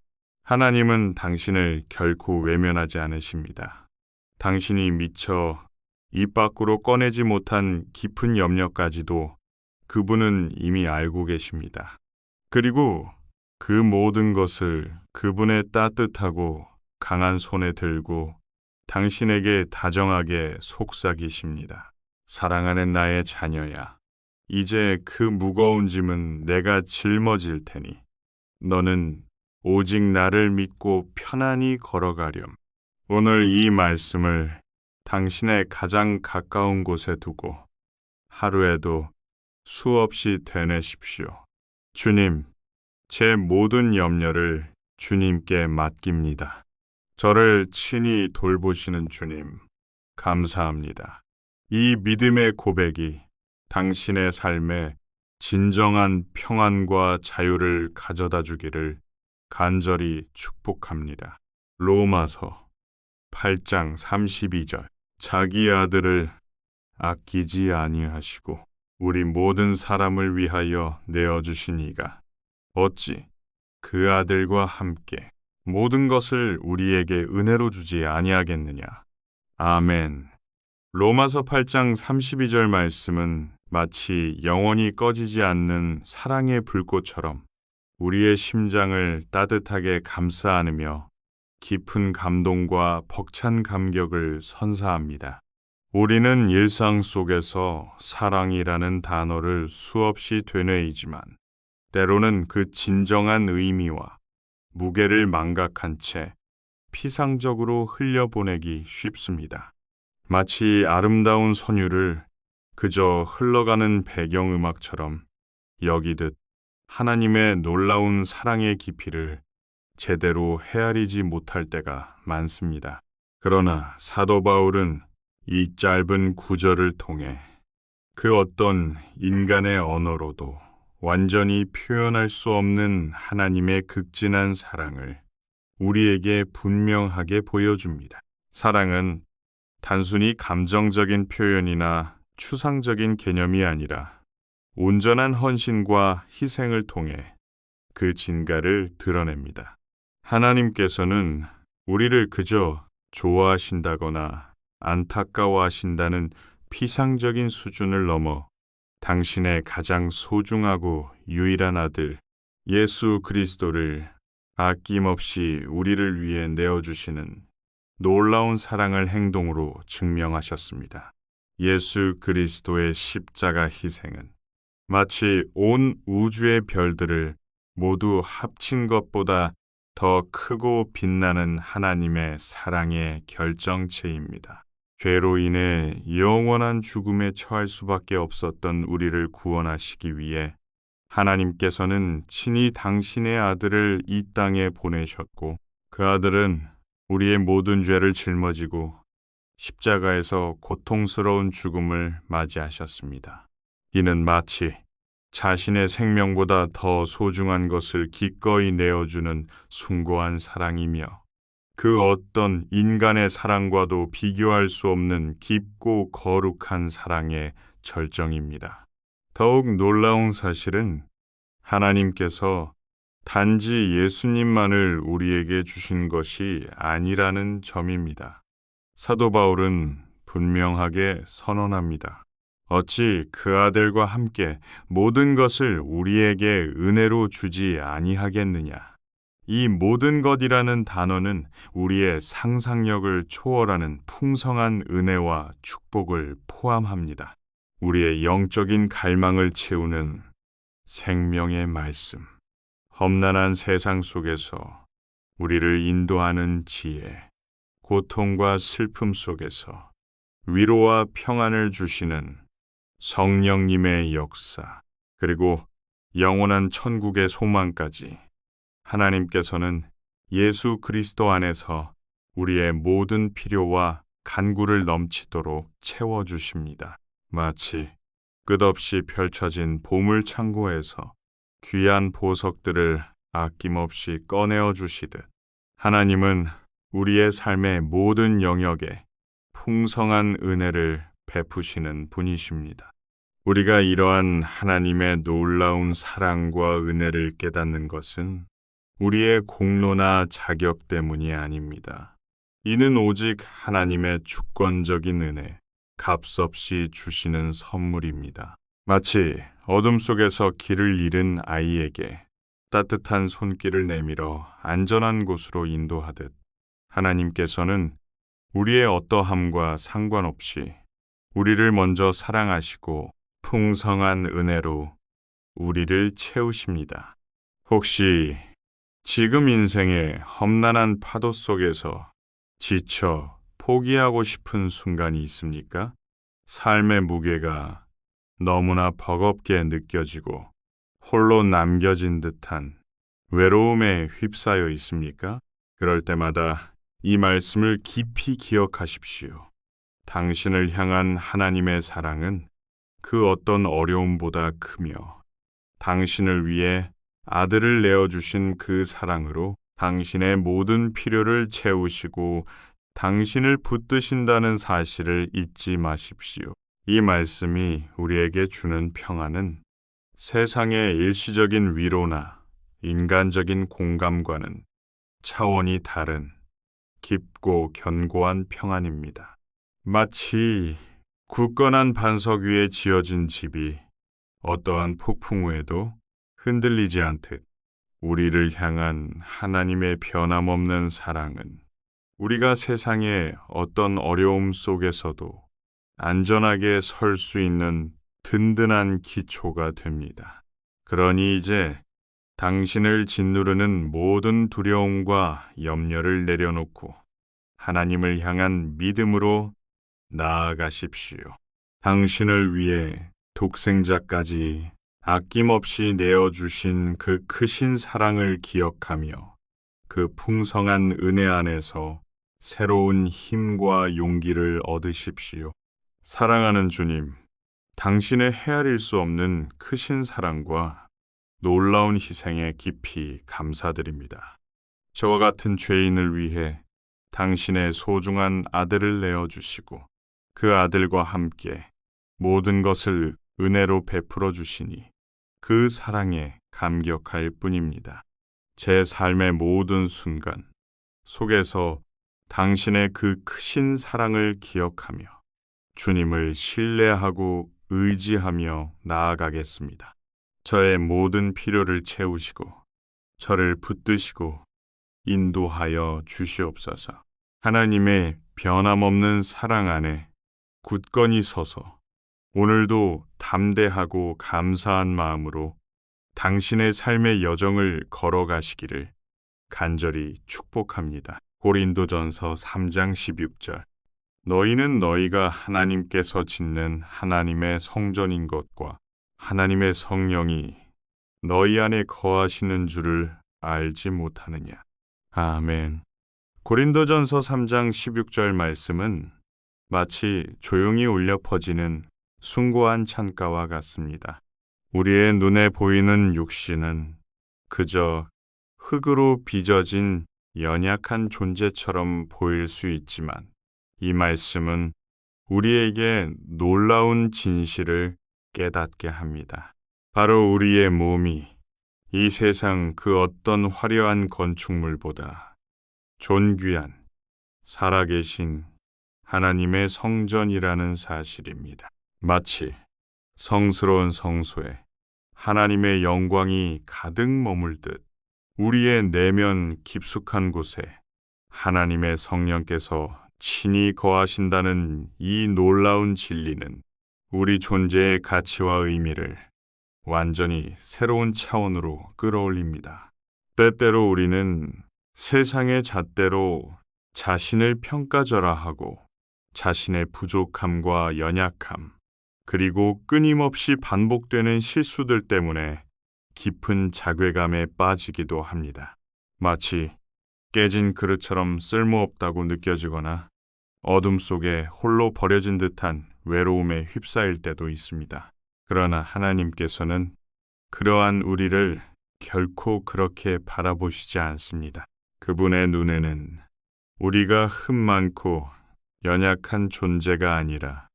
하나님은 당신을 결코 외면하지 않으십니다. 당신이 미처 입 밖으로 꺼내지 못한 깊은 염려까지도 그분은 이미 알고 계십니다. 그리고 그 모든 것을 그분의 따뜻하고 강한 손에 들고 당신에게 다정하게 속삭이십니다. 사랑하는 나의 자녀야, 이제 그 무거운 짐은 내가 짊어질 테니 너는 오직 나를 믿고 편안히 걸어가렴. 오늘 이 말씀을 당신의 가장 가까운 곳에 두고 하루에도 수없이 되뇌십시오. 주님, 제 모든 염려를 주님께 맡깁니다. 저를 친히 돌보시는 주님, 감사합니다. 이 믿음의 고백이 당신의 삶에 진정한 평안과 자유를 가져다 주기를 간절히 축복합니다. 로마서 8장 32절. 자기 아들을 아끼지 아니하시고 우리 모든 사람을 위하여 내어주신 이가 어찌 그 아들과 함께 모든 것을 우리에게 은혜로 주지 아니하겠느냐. 아멘. 로마서 8장 32절 말씀은 마치 영원히 꺼지지 않는 사랑의 불꽃처럼 우리의 심장을 따뜻하게 감싸 안으며 깊은 감동과 벅찬 감격을 선사합니다. 우리는 일상 속에서 사랑이라는 단어를 수없이 되뇌이지만 때로는 그 진정한 의미와 무게를 망각한 채 피상적으로 흘려보내기 쉽습니다. 마치 아름다운 선율을 그저 흘러가는 배경음악처럼 여기듯 하나님의 놀라운 사랑의 깊이를 제대로 헤아리지 못할 때가 많습니다. 그러나 사도 바울은 이 짧은 구절을 통해 그 어떤 인간의 언어로도 완전히 표현할 수 없는 하나님의 극진한 사랑을 우리에게 분명하게 보여줍니다. 사랑은 단순히 감정적인 표현이나 추상적인 개념이 아니라 온전한 헌신과 희생을 통해 그 진가를 드러냅니다. 하나님께서는 우리를 그저 좋아하신다거나 안타까워하신다는 피상적인 수준을 넘어 당신의 가장 소중하고 유일한 아들 예수 그리스도를 아낌없이 우리를 위해 내어주시는 놀라운 사랑을 행동으로 증명하셨습니다. 예수 그리스도의 십자가 희생은 마치 온 우주의 별들을 모두 합친 것보다 더 크고 빛나는 하나님의 사랑의 결정체입니다. 죄로 인해 영원한 죽음에 처할 수밖에 없었던 우리를 구원하시기 위해 하나님께서는 친히 당신의 아들을 이 땅에 보내셨고 그 아들은 우리의 모든 죄를 짊어지고 십자가에서 고통스러운 죽음을 맞이하셨습니다. 이는 마치 자신의 생명보다 더 소중한 것을 기꺼이 내어주는 숭고한 사랑이며 그 어떤 인간의 사랑과도 비교할 수 없는 깊고 거룩한 사랑의 절정입니다. 더욱 놀라운 사실은 하나님께서 단지 예수님만을 우리에게 주신 것이 아니라는 점입니다. 사도 바울은 분명하게 선언합니다. 어찌 그 아들과 함께 모든 것을 우리에게 은혜로 주지 아니하겠느냐. 이 모든 것이라는 단어는 우리의 상상력을 초월하는 풍성한 은혜와 축복을 포함합니다. 우리의 영적인 갈망을 채우는 생명의 말씀, 험난한 세상 속에서 우리를 인도하는 지혜, 고통과 슬픔 속에서 위로와 평안을 주시는 성령님의 역사, 그리고 영원한 천국의 소망까지 하나님께서는 예수 그리스도 안에서 우리의 모든 필요와 간구를 넘치도록 채워주십니다. 마치 끝없이 펼쳐진 보물 창고에서 귀한 보석들을 아낌없이 꺼내어 주시듯 하나님은 우리의 삶의 모든 영역에 풍성한 은혜를 베푸시는 분이십니다. 우리가 이러한 하나님의 놀라운 사랑과 은혜를 깨닫는 것은 우리의 공로나 자격 때문이 아닙니다. 이는 오직 하나님의 주권적인 은혜, 값없이 주시는 선물입니다. 마치 어둠 속에서 길을 잃은 아이에게 따뜻한 손길을 내밀어 안전한 곳으로 인도하듯 하나님께서는 우리의 어떠함과 상관없이 우리를 먼저 사랑하시고 풍성한 은혜로 우리를 채우십니다. 혹시 지금 인생의 험난한 파도 속에서 지쳐 포기하고 싶은 순간이 있습니까? 삶의 무게가 너무나 버겁게 느껴지고 홀로 남겨진 듯한 외로움에 휩싸여 있습니까? 그럴 때마다 이 말씀을 깊이 기억하십시오. 당신을 향한 하나님의 사랑은 그 어떤 어려움보다 크며 당신을 위해 아들을 내어주신 그 사랑으로 당신의 모든 필요를 채우시고 당신을 붙드신다는 사실을 잊지 마십시오. 이 말씀이 우리에게 주는 평안은 세상의 일시적인 위로나 인간적인 공감과는 차원이 다른 깊고 견고한 평안입니다. 마치 굳건한 반석 위에 지어진 집이 어떠한 폭풍 후에도 흔들리지 않듯 우리를 향한 하나님의 변함없는 사랑은 우리가 세상의 어떤 어려움 속에서도 안전하게 설 수 있는 든든한 기초가 됩니다. 그러니 이제 당신을 짓누르는 모든 두려움과 염려를 내려놓고 하나님을 향한 믿음으로 나아가십시오. 당신을 위해 독생자까지 아낌없이 내어주신 그 크신 사랑을 기억하며 그 풍성한 은혜 안에서 새로운 힘과 용기를 얻으십시오. 사랑하는 주님, 당신의 헤아릴 수 없는 크신 사랑과 놀라운 희생에 깊이 감사드립니다. 저와 같은 죄인을 위해 당신의 소중한 아들을 내어주시고 그 아들과 함께 모든 것을 은혜로 베풀어 주시니 그 사랑에 감격할 뿐입니다. 제 삶의 모든 순간 속에서 당신의 그 크신 사랑을 기억하며 주님을 신뢰하고 의지하며 나아가겠습니다. 저의 모든 필요를 채우시고 저를 붙드시고 인도하여 주시옵소서. 하나님의 변함없는 사랑 안에 굳건히 서서 오늘도 담대하고 감사한 마음으로 당신의 삶의 여정을 걸어가시기를 간절히 축복합니다. 고린도전서 3장 16절. 너희는 너희가 하나님께서 짓는 하나님의 성전인 것과 하나님의 성령이 너희 안에 거하시는 줄을 알지 못하느냐. 아멘. 고린도전서 3장 16절 말씀은 마치 조용히 울려 퍼지는 숭고한 찬가와 같습니다. 우리의 눈에 보이는 육신은 그저 흙으로 빚어진 연약한 존재처럼 보일 수 있지만 이 말씀은 우리에게 놀라운 진실을 깨닫게 합니다. 바로 우리의 몸이 이 세상 그 어떤 화려한 건축물보다 존귀한 살아계신 하나님의 성전이라는 사실입니다. 마치 성스러운 성소에 하나님의 영광이 가득 머물듯 우리의 내면 깊숙한 곳에 하나님의 성령께서 친히 거하신다는 이 놀라운 진리는 우리 존재의 가치와 의미를 완전히 새로운 차원으로 끌어올립니다. 때때로 우리는 세상의 잣대로 자신을 평가절하하고 자신의 부족함과 연약함, 그리고 끊임없이 반복되는 실수들 때문에 깊은 자괴감에 빠지기도 합니다. 마치 깨진 그릇처럼 쓸모없다고 느껴지거나 어둠 속에 홀로 버려진 듯한 외로움에 휩싸일 때도 있습니다. 그러나 하나님께서는 그러한 우리를 결코 그렇게 바라보시지 않습니다. 그분의 눈에는 우리가 흠 많고 연약한 존재가 아니라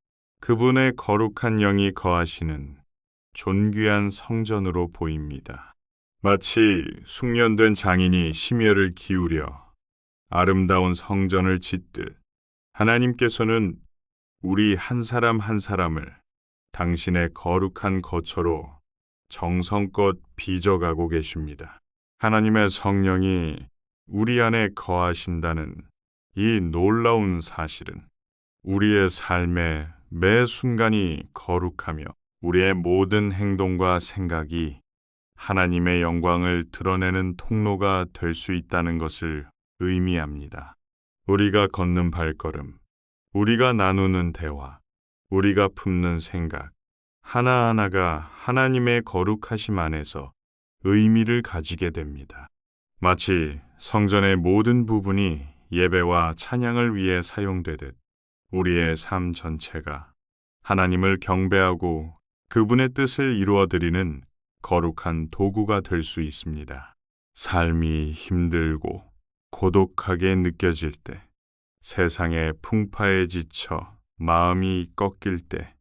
그분의 거룩한 영이 거하시는 존귀한 성전으로 보입니다. 마치 숙련된 장인이 심혈을 기울여 아름다운 성전을 짓듯 하나님께서는 우리 한 사람 한 사람을 당신의 거룩한 거처로 정성껏 빚어가고 계십니다. 하나님의 성령이 우리 안에 거하신다는 이 놀라운 사실은 우리의 삶의 매 순간이 거룩하며 우리의 모든 행동과 생각이 하나님의 영광을 드러내는 통로가 될 수 있다는 것을 의미합니다. 우리가 걷는 발걸음, 우리가 나누는 대화, 우리가 품는 생각, 하나하나가 하나님의 거룩하심 안에서 의미를 가지게 됩니다. 마치 성전의 모든 부분이 예배와 찬양을 위해 사용되듯 우리의 삶 전체가 하나님을 경배하고 그분의 뜻을 이루어드리는 거룩한 도구가 될 수 있습니다. 삶이 힘들고 고독하게 느껴질 때, 세상의 풍파에 지쳐 마음이 꺾일 때,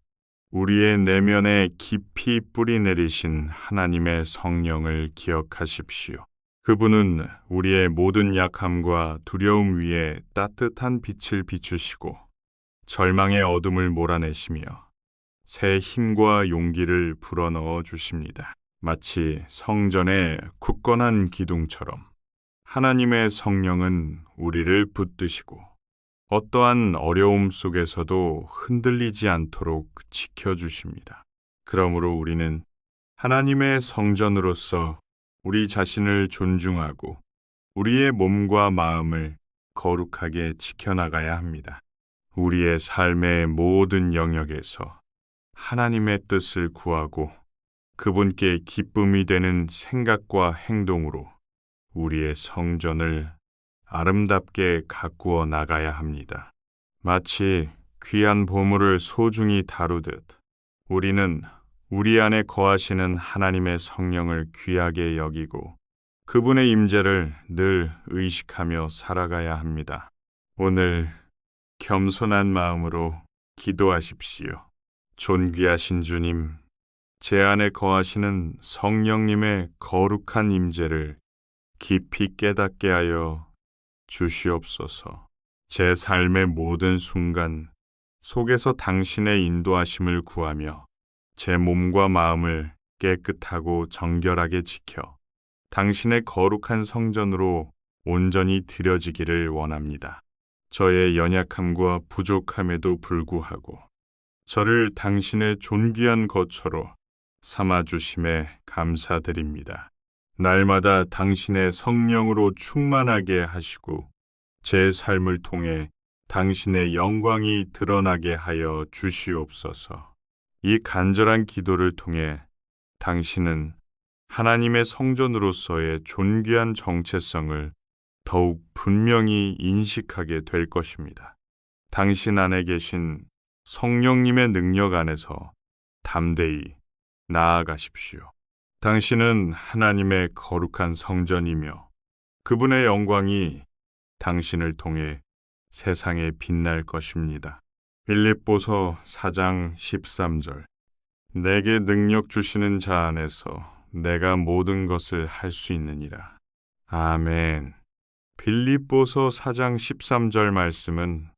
우리의 내면에 깊이 뿌리 내리신 하나님의 성령을 기억하십시오. 그분은 우리의 모든 약함과 두려움 위에 따뜻한 빛을 비추시고 절망의 어둠을 몰아내시며 새 힘과 용기를 불어넣어 주십니다. 마치 성전의 굳건한 기둥처럼 하나님의 성령은 우리를 붙드시고 어떠한 어려움 속에서도 흔들리지 않도록 지켜주십니다. 그러므로 우리는 하나님의 성전으로서 우리 자신을 존중하고 우리의 몸과 마음을 거룩하게 지켜나가야 합니다. 우리의 삶의 모든 영역에서 하나님의 뜻을 구하고 그분께 기쁨이 되는 생각과 행동으로 우리의 성전을 아름답게 가꾸어 나가야 합니다. 마치 귀한 보물을 소중히 다루듯 우리는 우리 안에 거하시는 하나님의 성령을 귀하게 여기고 그분의 임재를 늘 의식하며 살아가야 합니다. 오늘 겸손한 마음으로 기도하십시오. 존귀하신 주님, 제 안에 거하시는 성령님의 거룩한 임재를 깊이 깨닫게 하여 주시옵소서. 제 삶의 모든 순간 속에서 당신의 인도하심을 구하며 제 몸과 마음을 깨끗하고 정결하게 지켜 당신의 거룩한 성전으로 온전히 드려지기를 원합니다. 저의 연약함과 부족함에도 불구하고 저를 당신의 존귀한 거처로 삼아주심에 감사드립니다. 날마다 당신의 성령으로 충만하게 하시고 제 삶을 통해 당신의 영광이 드러나게 하여 주시옵소서. 이 간절한 기도를 통해 당신은 하나님의 성전으로서의 존귀한 정체성을 더욱 분명히 인식하게 될 것입니다. 당신 안에 계신 성령님의 능력 안에서 담대히 나아가십시오. 당신은 하나님의 거룩한 성전이며 그분의 영광이 당신을 통해 세상에 빛날 것입니다. 빌립보서 4장 13절. 내게 능력 주시는 자 안에서 내가 모든 것을 할 수 있느니라. 아멘. 빌립보서 4장 13절 말씀은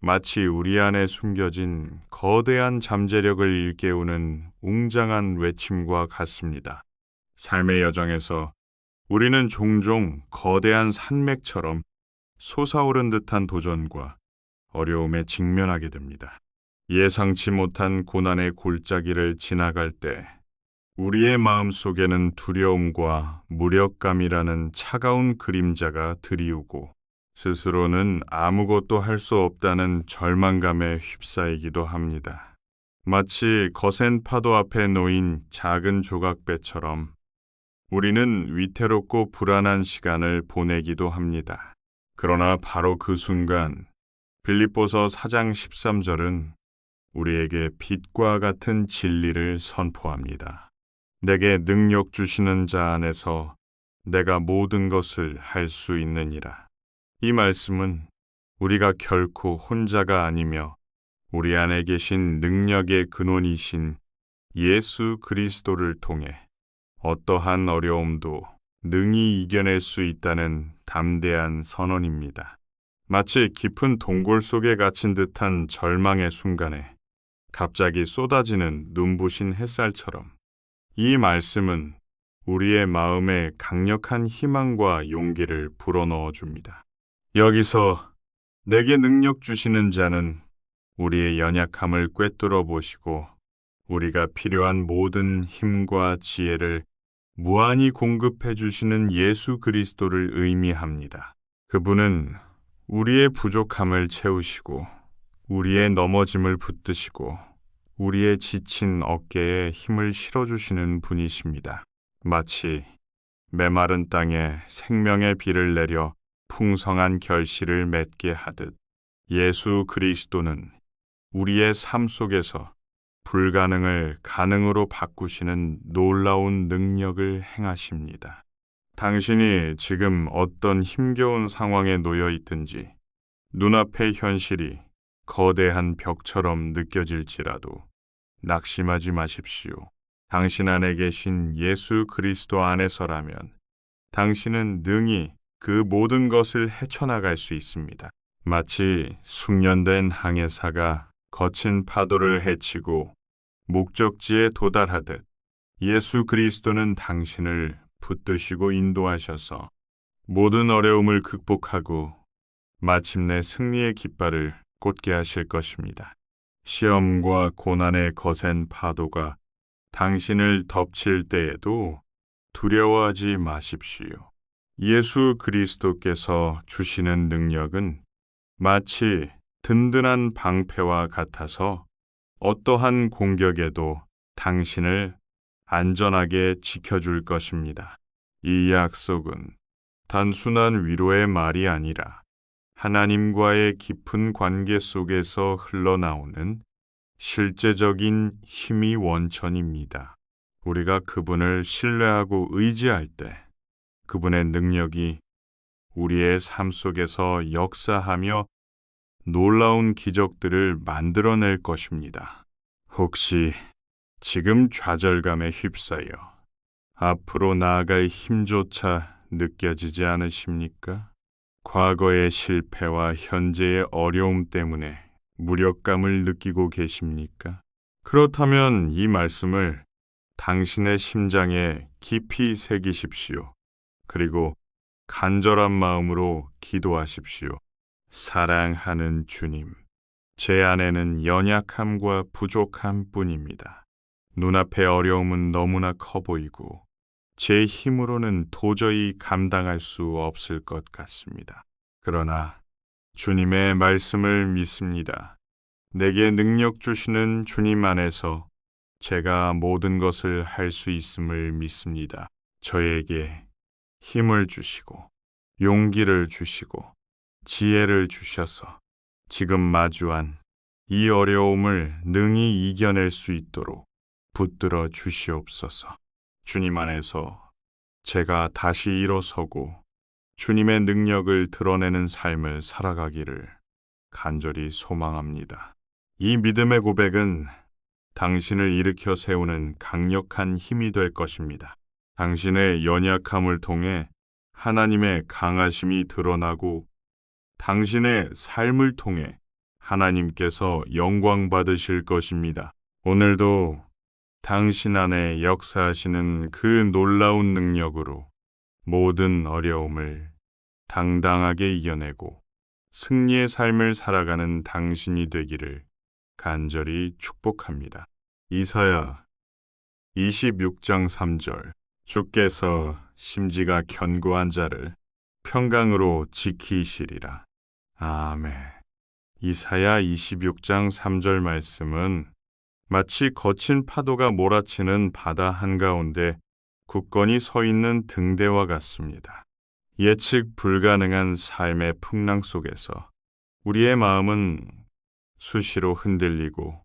마치 우리 안에 숨겨진 거대한 잠재력을 일깨우는 웅장한 외침과 같습니다. 삶의 여정에서 우리는 종종 거대한 산맥처럼 솟아오른 듯한 도전과 어려움에 직면하게 됩니다. 예상치 못한 고난의 골짜기를 지나갈 때 우리의 마음 속에는 두려움과 무력감이라는 차가운 그림자가 드리우고 스스로는 아무것도 할 수 없다는 절망감에 휩싸이기도 합니다. 마치 거센 파도 앞에 놓인 작은 조각배처럼 우리는 위태롭고 불안한 시간을 보내기도 합니다. 그러나 바로 그 순간 빌립보서 4장 13절은 우리에게 빛과 같은 진리를 선포합니다. 내게 능력 주시는 자 안에서 내가 모든 것을 할 수 있느니라. 이 말씀은 우리가 결코 혼자가 아니며 우리 안에 계신 능력의 근원이신 예수 그리스도를 통해 어떠한 어려움도 능히 이겨낼 수 있다는 담대한 선언입니다. 마치 깊은 동굴 속에 갇힌 듯한 절망의 순간에 갑자기 쏟아지는 눈부신 햇살처럼 이 말씀은 우리의 마음에 강력한 희망과 용기를 불어넣어 줍니다. 여기서 내게 능력 주시는 자는 우리의 연약함을 꿰뚫어 보시고 우리가 필요한 모든 힘과 지혜를 무한히 공급해 주시는 예수 그리스도를 의미합니다. 그분은 우리의 부족함을 채우시고 우리의 넘어짐을 붙드시고 우리의 지친 어깨에 힘을 실어주시는 분이십니다. 마치 메마른 땅에 생명의 비를 내려 풍성한 결실을 맺게 하듯 예수 그리스도는 우리의 삶 속에서 불가능을 가능으로 바꾸시는 놀라운 능력을 행하십니다. 당신이 지금 어떤 힘겨운 상황에 놓여 있든지 눈앞의 현실이 거대한 벽처럼 느껴질지라도 낙심하지 마십시오. 당신 안에 계신 예수 그리스도 안에서라면 당신은 능히 그 모든 것을 헤쳐나갈 수 있습니다. 마치 숙련된 항해사가 거친 파도를 헤치고 목적지에 도달하듯 예수 그리스도는 당신을 붙드시고 인도하셔서 모든 어려움을 극복하고 마침내 승리의 깃발을 꽂게 하실 것입니다. 시험과 고난의 거센 파도가 당신을 덮칠 때에도 두려워하지 마십시오. 예수 그리스도께서 주시는 능력은 마치 든든한 방패와 같아서 어떠한 공격에도 당신을 안전하게 지켜줄 것입니다. 이 약속은 단순한 위로의 말이 아니라 하나님과의 깊은 관계 속에서 흘러나오는 실제적인 힘의 원천입니다. 우리가 그분을 신뢰하고 의지할 때 그분의 능력이 우리의 삶 속에서 역사하며 놀라운 기적들을 만들어낼 것입니다. 혹시 지금 좌절감에 휩싸여 앞으로 나아갈 힘조차 느껴지지 않으십니까? 과거의 실패와 현재의 어려움 때문에 무력감을 느끼고 계십니까? 그렇다면 이 말씀을 당신의 심장에 깊이 새기십시오. 그리고 간절한 마음으로 기도하십시오. 사랑하는 주님, 제 안에는 연약함과 부족함 뿐입니다. 눈앞의 어려움은 너무나 커 보이고 제 힘으로는 도저히 감당할 수 없을 것 같습니다. 그러나 주님의 말씀을 믿습니다. 내게 능력 주시는 주님 안에서 제가 모든 것을 할 수 있음을 믿습니다. 저에게 힘을 주시고 용기를 주시고 지혜를 주셔서 지금 마주한 이 어려움을 능히 이겨낼 수 있도록 붙들어 주시옵소서. 주님 안에서 제가 다시 일어서고 주님의 능력을 드러내는 삶을 살아가기를 간절히 소망합니다. 이 믿음의 고백은 당신을 일으켜 세우는 강력한 힘이 될 것입니다. 당신의 연약함을 통해 하나님의 강하심이 드러나고 당신의 삶을 통해 하나님께서 영광 받으실 것입니다. 오늘도 당신 안에 역사하시는 그 놀라운 능력으로 모든 어려움을 당당하게 이겨내고 승리의 삶을 살아가는 당신이 되기를 간절히 축복합니다. 이사야 26장 3절 주께서 심지가 견고한 자를 평강으로 지키시리라. 아멘. 이사야 26장 3절 말씀은 마치 거친 파도가 몰아치는 바다 한가운데 굳건히 서 있는 등대와 같습니다. 예측 불가능한 삶의 풍랑 속에서 우리의 마음은 수시로 흔들리고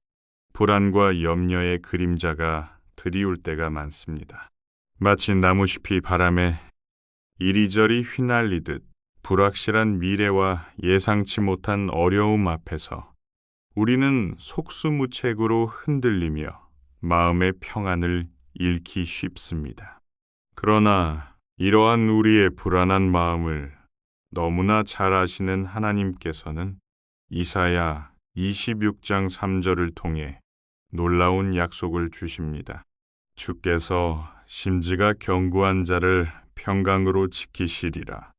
불안과 염려의 그림자가 드리울 때가 많습니다. 마치 나무잎이 바람에 이리저리 휘날리듯 불확실한 미래와 예상치 못한 어려움 앞에서 우리는 속수무책으로 흔들리며 마음의 평안을 잃기 쉽습니다. 그러나 이러한 우리의 불안한 마음을 너무나 잘 아시는 하나님께서는 이사야 26장 3절을 통해 놀라운 약속을 주십니다. 주께서 심지가 견고한 자를 평강으로 지키시리라.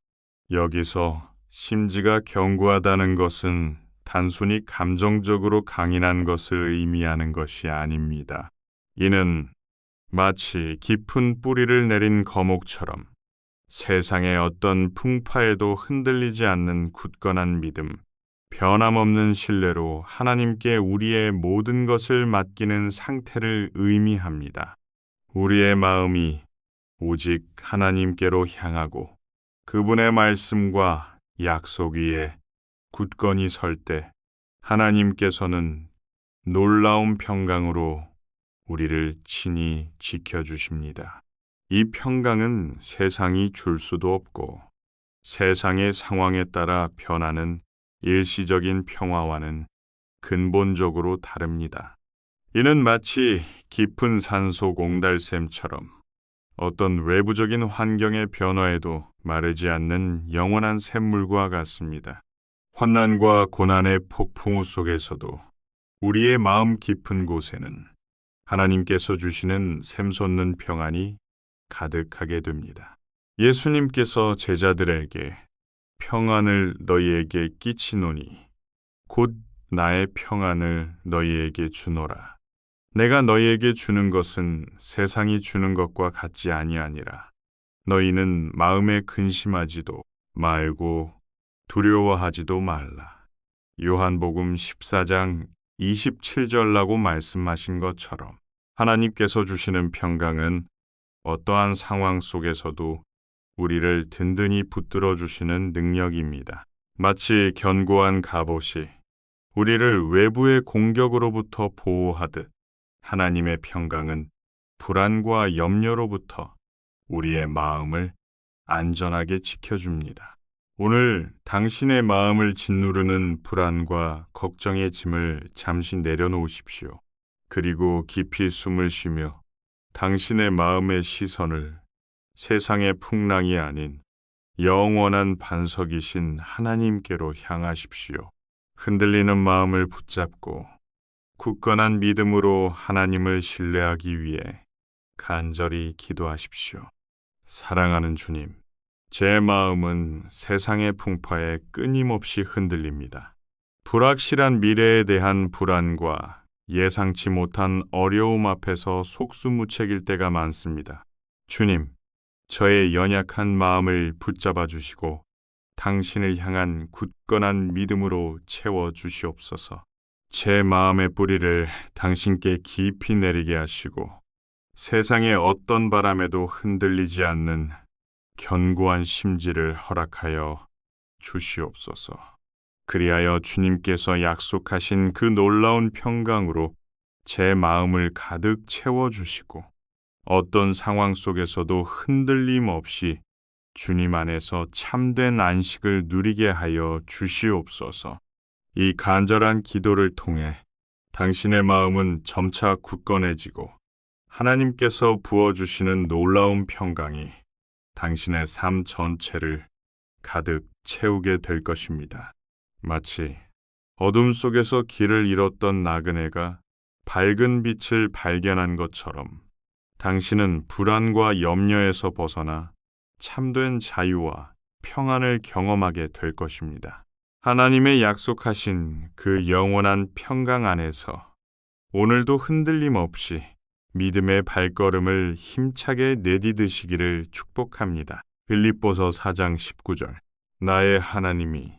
여기서 심지가 견고하다는 것은 단순히 감정적으로 강인한 것을 의미하는 것이 아닙니다. 이는 마치 깊은 뿌리를 내린 거목처럼 세상의 어떤 풍파에도 흔들리지 않는 굳건한 믿음, 변함없는 신뢰로 하나님께 우리의 모든 것을 맡기는 상태를 의미합니다. 우리의 마음이 오직 하나님께로 향하고 그분의 말씀과 약속 위에 굳건히 설 때 하나님께서는 놀라운 평강으로 우리를 친히 지켜주십니다. 이 평강은 세상이 줄 수도 없고 세상의 상황에 따라 변하는 일시적인 평화와는 근본적으로 다릅니다. 이는 마치 깊은 산속 옹달샘처럼 어떤 외부적인 환경의 변화에도 마르지 않는 영원한 샘물과 같습니다. 환난과 고난의 폭풍우 속에서도 우리의 마음 깊은 곳에는 하나님께서 주시는 샘솟는 평안이 가득하게 됩니다. 예수님께서 제자들에게 평안을 너희에게 끼치노니 곧 나의 평안을 너희에게 주노라. 내가 너희에게 주는 것은 세상이 주는 것과 같지 아니하니라. 너희는 마음에 근심하지도 말고 두려워하지도 말라. 요한복음 14장 27절라고 말씀하신 것처럼 하나님께서 주시는 평강은 어떠한 상황 속에서도 우리를 든든히 붙들어 주시는 능력입니다. 마치 견고한 갑옷이 우리를 외부의 공격으로부터 보호하듯 하나님의 평강은 불안과 염려로부터 우리의 마음을 안전하게 지켜줍니다. 오늘 당신의 마음을 짓누르는 불안과 걱정의 짐을 잠시 내려놓으십시오. 그리고 깊이 숨을 쉬며 당신의 마음의 시선을 세상의 풍랑이 아닌 영원한 반석이신 하나님께로 향하십시오. 흔들리는 마음을 붙잡고 굳건한 믿음으로 하나님을 신뢰하기 위해 간절히 기도하십시오. 사랑하는 주님, 제 마음은 세상의 풍파에 끊임없이 흔들립니다. 불확실한 미래에 대한 불안과 예상치 못한 어려움 앞에서 속수무책일 때가 많습니다. 주님, 저의 연약한 마음을 붙잡아 주시고 당신을 향한 굳건한 믿음으로 채워 주시옵소서. 제 마음의 뿌리를 당신께 깊이 내리게 하시고 세상의 어떤 바람에도 흔들리지 않는 견고한 심지를 허락하여 주시옵소서. 그리하여 주님께서 약속하신 그 놀라운 평강으로 제 마음을 가득 채워주시고 어떤 상황 속에서도 흔들림 없이 주님 안에서 참된 안식을 누리게 하여 주시옵소서. 이 간절한 기도를 통해 당신의 마음은 점차 굳건해지고 하나님께서 부어주시는 놀라운 평강이 당신의 삶 전체를 가득 채우게 될 것입니다. 마치 어둠 속에서 길을 잃었던 나그네가 밝은 빛을 발견한 것처럼 당신은 불안과 염려에서 벗어나 참된 자유와 평안을 경험하게 될 것입니다. 하나님의 약속하신 그 영원한 평강 안에서 오늘도 흔들림 없이 믿음의 발걸음을 힘차게 내디드시기를 축복합니다. 빌립보서 4장 19절. 나의 하나님이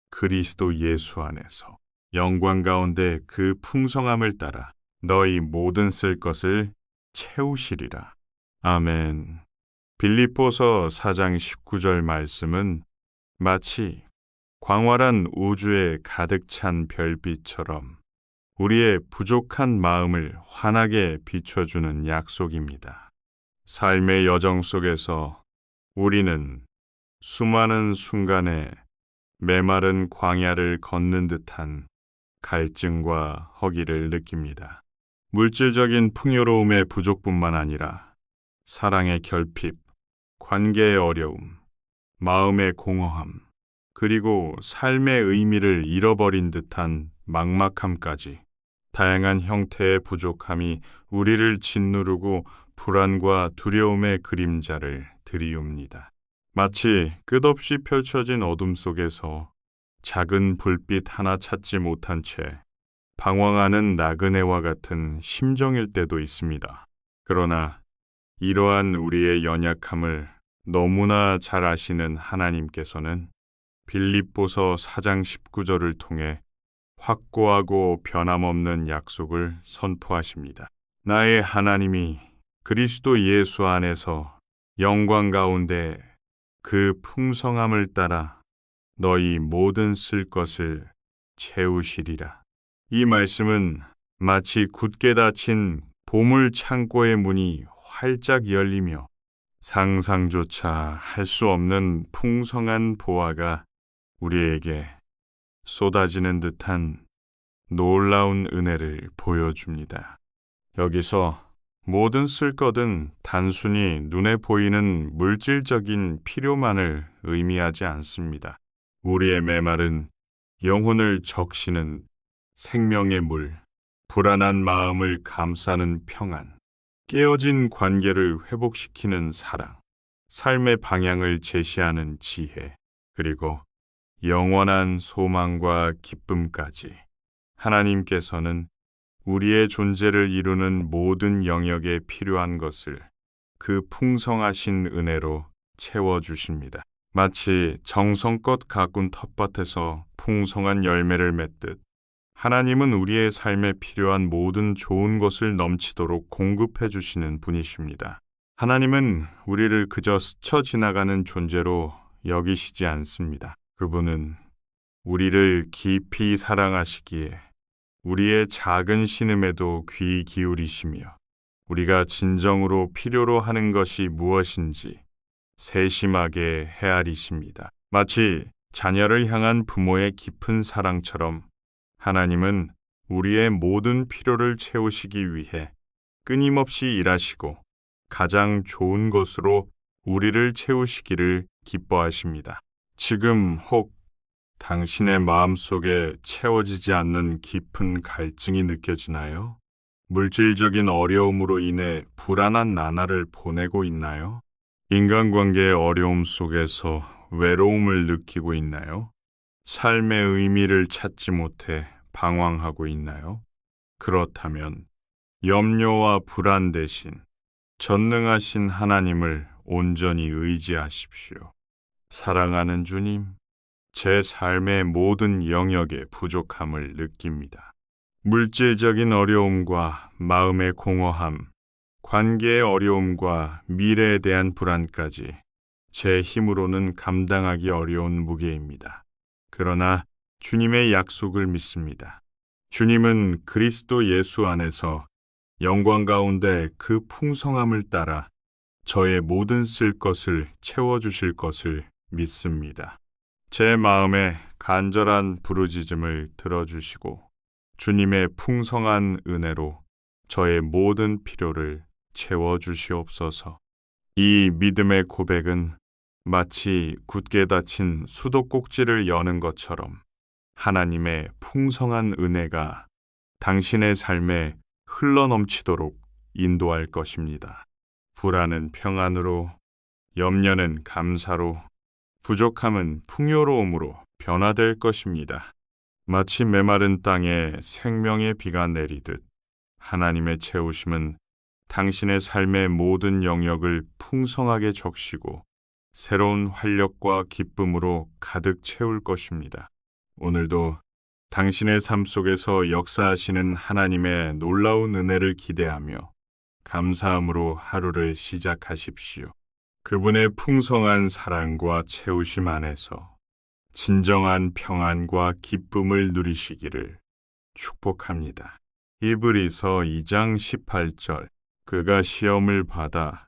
그리스도 예수 안에서 영광 가운데 그 풍성함을 따라 너희 모든 쓸 것을 채우시리라. 아멘. 빌립보서 4장 19절 말씀은 마치 광활한 우주에 가득 찬 별빛처럼 우리의 부족한 마음을 환하게 비춰주는 약속입니다. 삶의 여정 속에서 우리는 수많은 순간에 메마른 광야를 걷는 듯한 갈증과 허기를 느낍니다. 물질적인 풍요로움의 부족뿐만 아니라 사랑의 결핍, 관계의 어려움, 마음의 공허함, 그리고 삶의 의미를 잃어버린 듯한 막막함까지 다양한 형태의 부족함이 우리를 짓누르고 불안과 두려움의 그림자를 들이웁니다. 마치 끝없이 펼쳐진 어둠 속에서 작은 불빛 하나 찾지 못한 채 방황하는 나그네와 같은 심정일 때도 있습니다. 그러나 이러한 우리의 연약함을 너무나 잘 아시는 하나님께서는 빌립보서 4장 19절을 통해 확고하고 변함없는 약속을 선포하십니다. 나의 하나님이 그리스도 예수 안에서 영광 가운데 그 풍성함을 따라 너희 모든 쓸 것을 채우시리라. 이 말씀은 마치 굳게 닫힌 보물 창고의 문이 활짝 열리며 상상조차 할 수 없는 풍성한 보화가 우리에게 쏟아지는 듯한 놀라운 은혜를 보여줍니다. 여기서 모든 쓸 것은 단순히 눈에 보이는 물질적인 필요만을 의미하지 않습니다. 우리의 메마른 영혼을 적시는 생명의 물, 불안한 마음을 감싸는 평안, 깨어진 관계를 회복시키는 사랑, 삶의 방향을 제시하는 지혜, 그리고 영원한 소망과 기쁨까지 하나님께서는 우리의 존재를 이루는 모든 영역에 필요한 것을 그 풍성하신 은혜로 채워주십니다. 마치 정성껏 가꾼 텃밭에서 풍성한 열매를 맺듯 하나님은 우리의 삶에 필요한 모든 좋은 것을 넘치도록 공급해 주시는 분이십니다. 하나님은 우리를 그저 스쳐 지나가는 존재로 여기시지 않습니다. 그분은 우리를 깊이 사랑하시기에 우리의 작은 신음에도 귀 기울이시며 우리가 진정으로 필요로 하는 것이 무엇인지 세심하게 헤아리십니다. 마치 자녀를 향한 부모의 깊은 사랑처럼 하나님은 우리의 모든 필요를 채우시기 위해 끊임없이 일하시고 가장 좋은 것으로 우리를 채우시기를 기뻐하십니다. 지금 혹 당신의 마음속에 채워지지 않는 깊은 갈증이 느껴지나요? 물질적인 어려움으로 인해 불안한 나날을 보내고 있나요? 인간관계의 어려움 속에서 외로움을 느끼고 있나요? 삶의 의미를 찾지 못해 방황하고 있나요? 그렇다면 염려와 불안 대신 전능하신 하나님을 온전히 의지하십시오. 사랑하는 주님, 제 삶의 모든 영역의 부족함을 느낍니다. 물질적인 어려움과 마음의 공허함, 관계의 어려움과 미래에 대한 불안까지 제 힘으로는 감당하기 어려운 무게입니다. 그러나 주님의 약속을 믿습니다. 주님은 그리스도 예수 안에서 영광 가운데 그 풍성함을 따라 저의 모든 쓸 것을 채워주실 것을 믿습니다. 제 마음의 간절한 부르짖음을 들어주시고 주님의 풍성한 은혜로 저의 모든 필요를 채워주시옵소서. 이 믿음의 고백은 마치 굳게 닫힌 수도꼭지를 여는 것처럼 하나님의 풍성한 은혜가 당신의 삶에 흘러넘치도록 인도할 것입니다. 불안은 평안으로, 염려는 감사로, 부족함은 풍요로움으로 변화될 것입니다. 마치 메마른 땅에 생명의 비가 내리듯 하나님의 채우심은 당신의 삶의 모든 영역을 풍성하게 적시고 새로운 활력과 기쁨으로 가득 채울 것입니다. 오늘도 당신의 삶 속에서 역사하시는 하나님의 놀라운 은혜를 기대하며 감사함으로 하루를 시작하십시오. 그분의 풍성한 사랑과 채우심 안에서 진정한 평안과 기쁨을 누리시기를 축복합니다. 히브리서 2장 18절 그가 시험을 받아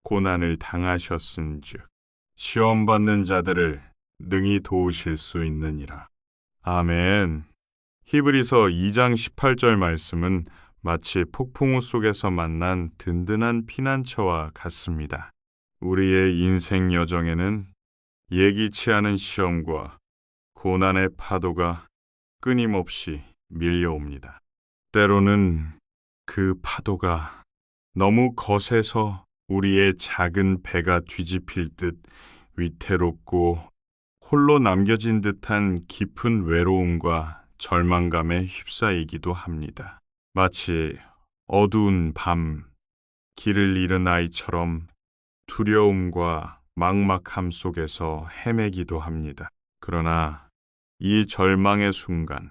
고난을 당하셨은즉 시험받는 자들을 능히 도우실 수 있느니라. 아멘. 히브리서 2장 18절 말씀은 마치 폭풍우 속에서 만난 든든한 피난처와 같습니다. 우리의 인생 여정에는 예기치 않은 시험과 고난의 파도가 끊임없이 밀려옵니다. 때로는 그 파도가 너무 거세서 우리의 작은 배가 뒤집힐 듯 위태롭고 홀로 남겨진 듯한 깊은 외로움과 절망감에 휩싸이기도 합니다. 마치 어두운 밤, 길을 잃은 아이처럼 두려움과 막막함 속에서 헤매기도 합니다. 그러나 이 절망의 순간,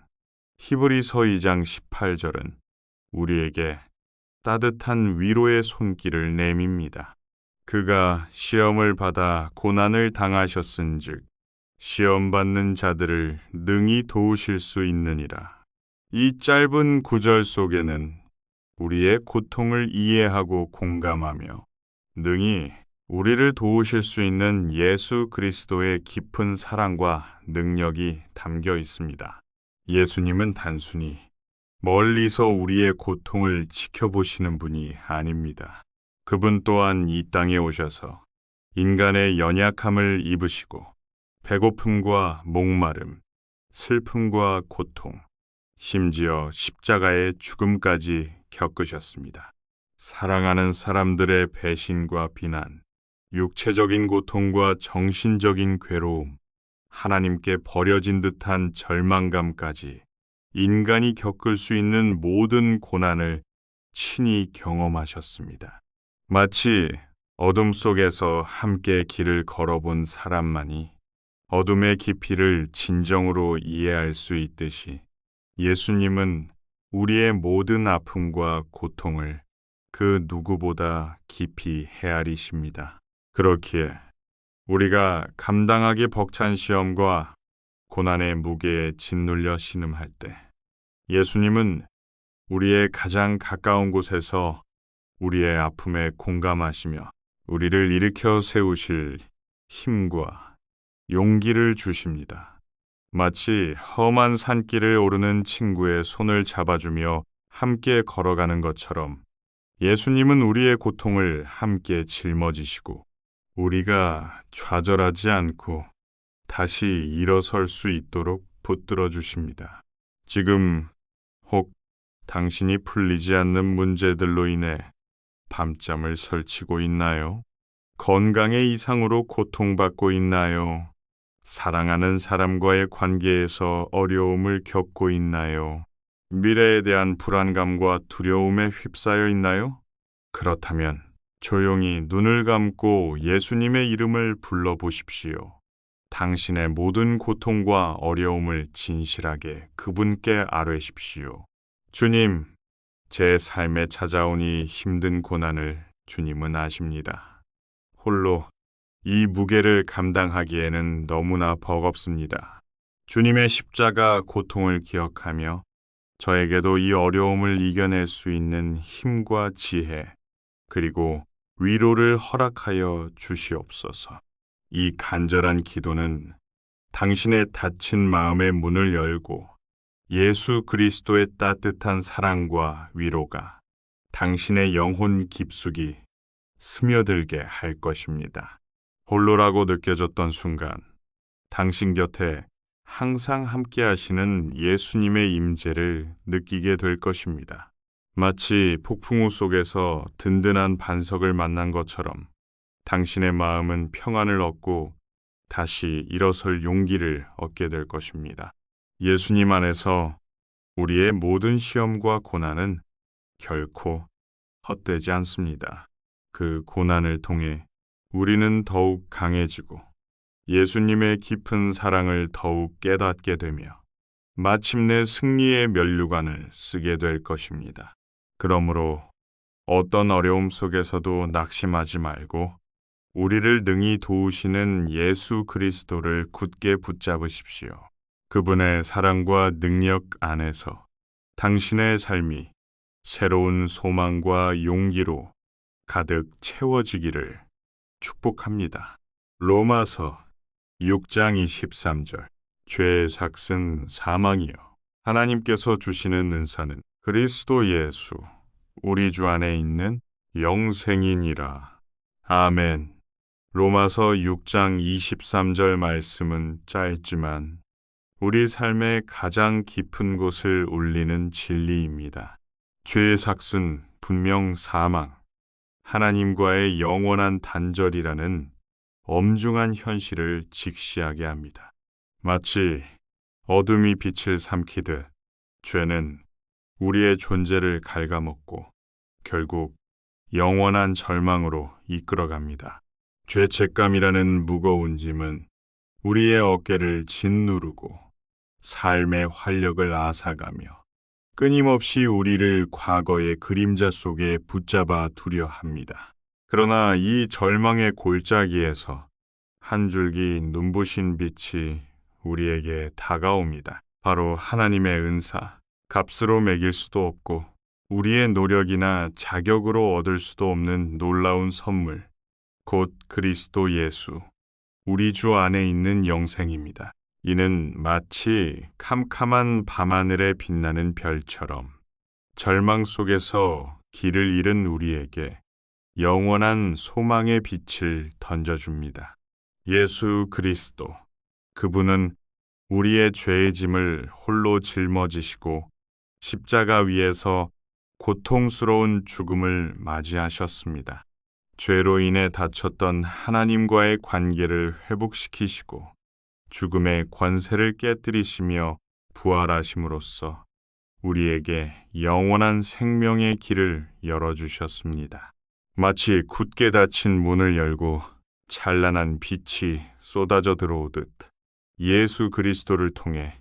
히브리서 2장 18절은 우리에게 따뜻한 위로의 손길을 내밉니다. 그가 시험을 받아 고난을 당하셨은즉 시험받는 자들을 능히 도우실 수 있느니라. 이 짧은 구절 속에는 우리의 고통을 이해하고 공감하며 능히 우리를 도우실 수 있는 예수 그리스도의 깊은 사랑과 능력이 담겨 있습니다. 예수님은 단순히 멀리서 우리의 고통을 지켜보시는 분이 아닙니다. 그분 또한 이 땅에 오셔서 인간의 연약함을 입으시고 배고픔과 목마름, 슬픔과 고통, 심지어 십자가의 죽음까지 겪으셨습니다. 사랑하는 사람들의 배신과 비난, 육체적인 고통과 정신적인 괴로움, 하나님께 버려진 듯한 절망감까지 인간이 겪을 수 있는 모든 고난을 친히 경험하셨습니다. 마치 어둠 속에서 함께 길을 걸어본 사람만이 어둠의 깊이를 진정으로 이해할 수 있듯이 예수님은 우리의 모든 아픔과 고통을 그 누구보다 깊이 헤아리십니다. 그렇기에 우리가 감당하기 벅찬 시험과 고난의 무게에 짓눌려 신음할 때 예수님은 우리의 가장 가까운 곳에서 우리의 아픔에 공감하시며 우리를 일으켜 세우실 힘과 용기를 주십니다. 마치 험한 산길을 오르는 친구의 손을 잡아주며 함께 걸어가는 것처럼 예수님은 우리의 고통을 함께 짊어지시고 우리가 좌절하지 않고 다시 일어설 수 있도록 붙들어 주십니다. 지금 혹 당신이 풀리지 않는 문제들로 인해 밤잠을 설치고 있나요? 건강의 이상으로 고통받고 있나요? 사랑하는 사람과의 관계에서 어려움을 겪고 있나요? 미래에 대한 불안감과 두려움에 휩싸여 있나요? 그렇다면 조용히 눈을 감고 예수님의 이름을 불러보십시오. 당신의 모든 고통과 어려움을 진실하게 그분께 아뢰십시오. 주님, 제 삶에 찾아온 이 힘든 고난을 주님은 아십니다. 홀로 이 무게를 감당하기에는 너무나 버겁습니다. 주님의 십자가 고통을 기억하며 저에게도 이 어려움을 이겨낼 수 있는 힘과 지혜, 그리고 위로를 허락하여 주시옵소서. 이 간절한 기도는 당신의 닫힌 마음의 문을 열고 예수 그리스도의 따뜻한 사랑과 위로가 당신의 영혼 깊숙이 스며들게 할 것입니다. 홀로라고 느껴졌던 순간, 당신 곁에 항상 함께 하시는 예수님의 임재를 느끼게 될 것입니다. 마치 폭풍우 속에서 든든한 반석을 만난 것처럼 당신의 마음은 평안을 얻고 다시 일어설 용기를 얻게 될 것입니다. 예수님 안에서 우리의 모든 시험과 고난은 결코 헛되지 않습니다. 그 고난을 통해 우리는 더욱 강해지고 예수님의 깊은 사랑을 더욱 깨닫게 되며 마침내 승리의 면류관을 쓰게 될 것입니다. 그러므로 어떤 어려움 속에서도 낙심하지 말고 우리를 능히 도우시는 예수 그리스도를 굳게 붙잡으십시오. 그분의 사랑과 능력 안에서 당신의 삶이 새로운 소망과 용기로 가득 채워지기를 축복합니다. 로마서 6장 23절. 죄의 삭은 사망이요 하나님께서 주시는 은사는 그리스도 예수, 우리 주 안에 있는 영생이니라. 아멘. 로마서 6장 23절 말씀은 짧지만 우리 삶의 가장 깊은 곳을 울리는 진리입니다. 죄의 삭은 분명 사망, 하나님과의 영원한 단절이라는 엄중한 현실을 직시하게 합니다. 마치 어둠이 빛을 삼키듯 죄는 우리의 존재를 갉아먹고 결국 영원한 절망으로 이끌어갑니다. 죄책감이라는 무거운 짐은 우리의 어깨를 짓누르고 삶의 활력을 앗아가며 끊임없이 우리를 과거의 그림자 속에 붙잡아 두려 합니다. 그러나 이 절망의 골짜기에서 한 줄기 눈부신 빛이 우리에게 다가옵니다. 바로 하나님의 은사, 값으로 매길 수도 없고 우리의 노력이나 자격으로 얻을 수도 없는 놀라운 선물, 곧 그리스도 예수, 우리 주 안에 있는 영생입니다. 이는 마치 캄캄한 밤하늘에 빛나는 별처럼 절망 속에서 길을 잃은 우리에게 영원한 소망의 빛을 던져줍니다. 예수 그리스도, 그분은 우리의 죄의 짐을 홀로 짊어지시고 십자가 위에서 고통스러운 죽음을 맞이하셨습니다. 죄로 인해 다쳤던 하나님과의 관계를 회복시키시고 죽음의 권세를 깨뜨리시며 부활하심으로써 우리에게 영원한 생명의 길을 열어주셨습니다. 마치 굳게 닫힌 문을 열고 찬란한 빛이 쏟아져 들어오듯 예수 그리스도를 통해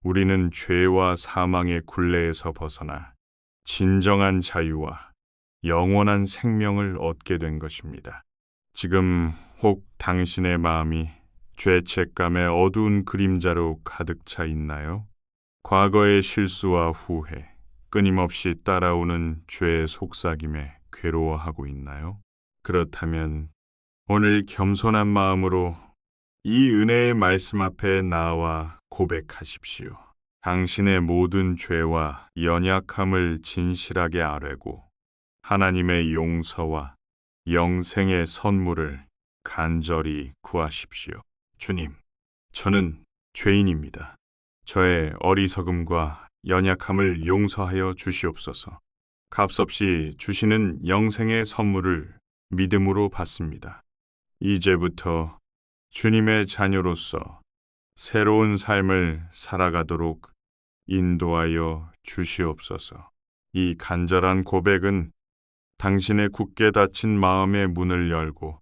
우리는 죄와 사망의 굴레에서 벗어나 진정한 자유와 영원한 생명을 얻게 된 것입니다. 지금 혹 당신의 마음이 죄책감의 어두운 그림자로 가득 차 있나요? 과거의 실수와 후회, 끊임없이 따라오는 죄의 속삭임에 괴로워하고 있나요? 그렇다면 오늘 겸손한 마음으로 이 은혜의 말씀 앞에 나와 고백하십시오. 당신의 모든 죄와 연약함을 진실하게 아뢰고 하나님의 용서와 영생의 선물을 간절히 구하십시오. 주님, 저는 죄인입니다. 저의 어리석음과 연약함을 용서하여 주시옵소서. 값없이 주시는 영생의 선물을 믿음으로 받습니다. 이제부터 주님의 자녀로서 새로운 삶을 살아가도록 인도하여 주시옵소서. 이 간절한 고백은 당신의 굳게 닫힌 마음의 문을 열고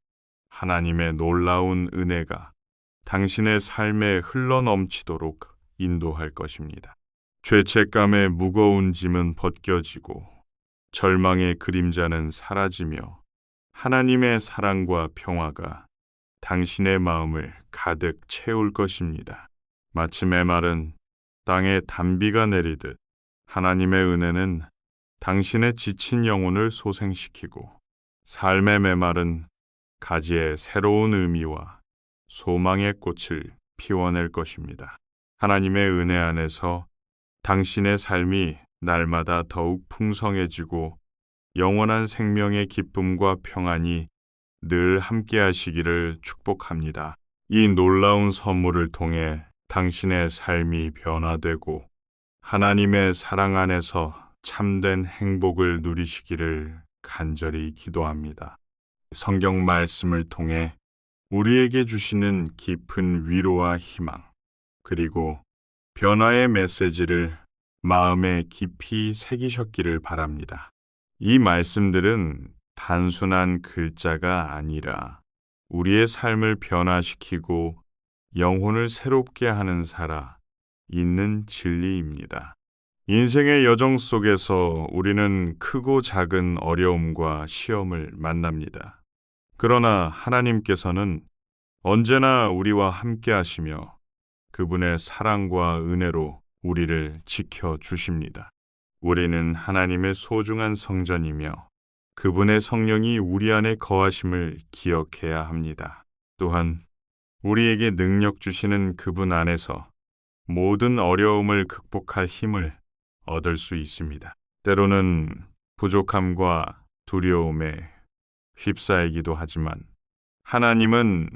하나님의 놀라운 은혜가 당신의 삶에 흘러넘치도록 인도할 것입니다. 죄책감의 무거운 짐은 벗겨지고 절망의 그림자는 사라지며 하나님의 사랑과 평화가 당신의 마음을 가득 채울 것입니다. 마치 메마른 땅에 단비가 내리듯 하나님의 은혜는 당신의 지친 영혼을 소생시키고 삶의 메마른 가지에 새로운 의미와 소망의 꽃을 피워낼 것입니다. 하나님의 은혜 안에서 당신의 삶이 날마다 더욱 풍성해지고 영원한 생명의 기쁨과 평안이 늘 함께 하시기를 축복합니다. 이 놀라운 선물을 통해 당신의 삶이 변화되고 하나님의 사랑 안에서 참된 행복을 누리시기를 간절히 기도합니다. 성경 말씀을 통해 우리에게 주시는 깊은 위로와 희망, 그리고 변화의 메시지를 마음에 깊이 새기셨기를 바랍니다. 이 말씀들은 단순한 글자가 아니라 우리의 삶을 변화시키고 영혼을 새롭게 하는 살아 있는 진리입니다. 인생의 여정 속에서 우리는 크고 작은 어려움과 시험을 만납니다. 그러나 하나님께서는 언제나 우리와 함께 하시며 그분의 사랑과 은혜로 우리를 지켜주십니다. 우리는 하나님의 소중한 성전이며 그분의 성령이 우리 안에 거하심을 기억해야 합니다. 또한 우리에게 능력 주시는 그분 안에서 모든 어려움을 극복할 힘을 얻을 수 있습니다. 때로는 부족함과 두려움에 휩싸이기도 하지만 하나님은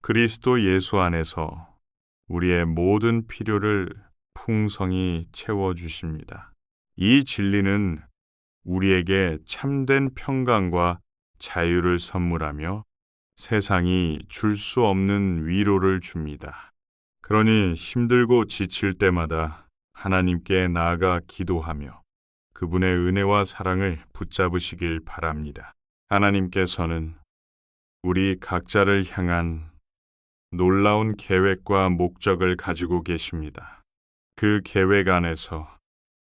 그리스도 예수 안에서 우리의 모든 필요를 풍성히 채워주십니다. 이 진리는 우리에게 참된 평강과 자유를 선물하며 세상이 줄 수 없는 위로를 줍니다. 그러니 힘들고 지칠 때마다 하나님께 나아가 기도하며 그분의 은혜와 사랑을 붙잡으시길 바랍니다. 하나님께서는 우리 각자를 향한 놀라운 계획과 목적을 가지고 계십니다. 그 계획 안에서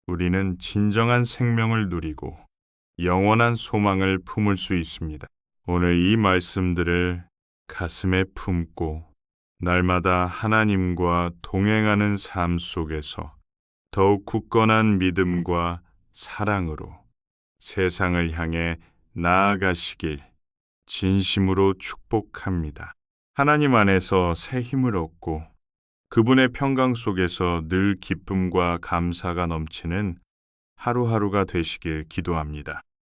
우리는 진정한 생명을 누리고 영원한 소망을 품을 수 있습니다. 오늘 이 말씀들을 가슴에 품고 날마다 하나님과 동행하는 삶 속에서 더욱 굳건한 믿음과 사랑으로 세상을 향해 나아가시길 진심으로 축복합니다. 하나님 안에서 새 힘을 얻고 그분의 평강 속에서 늘 기쁨과 감사가 넘치는 하루하루가 되시길 기도합니다.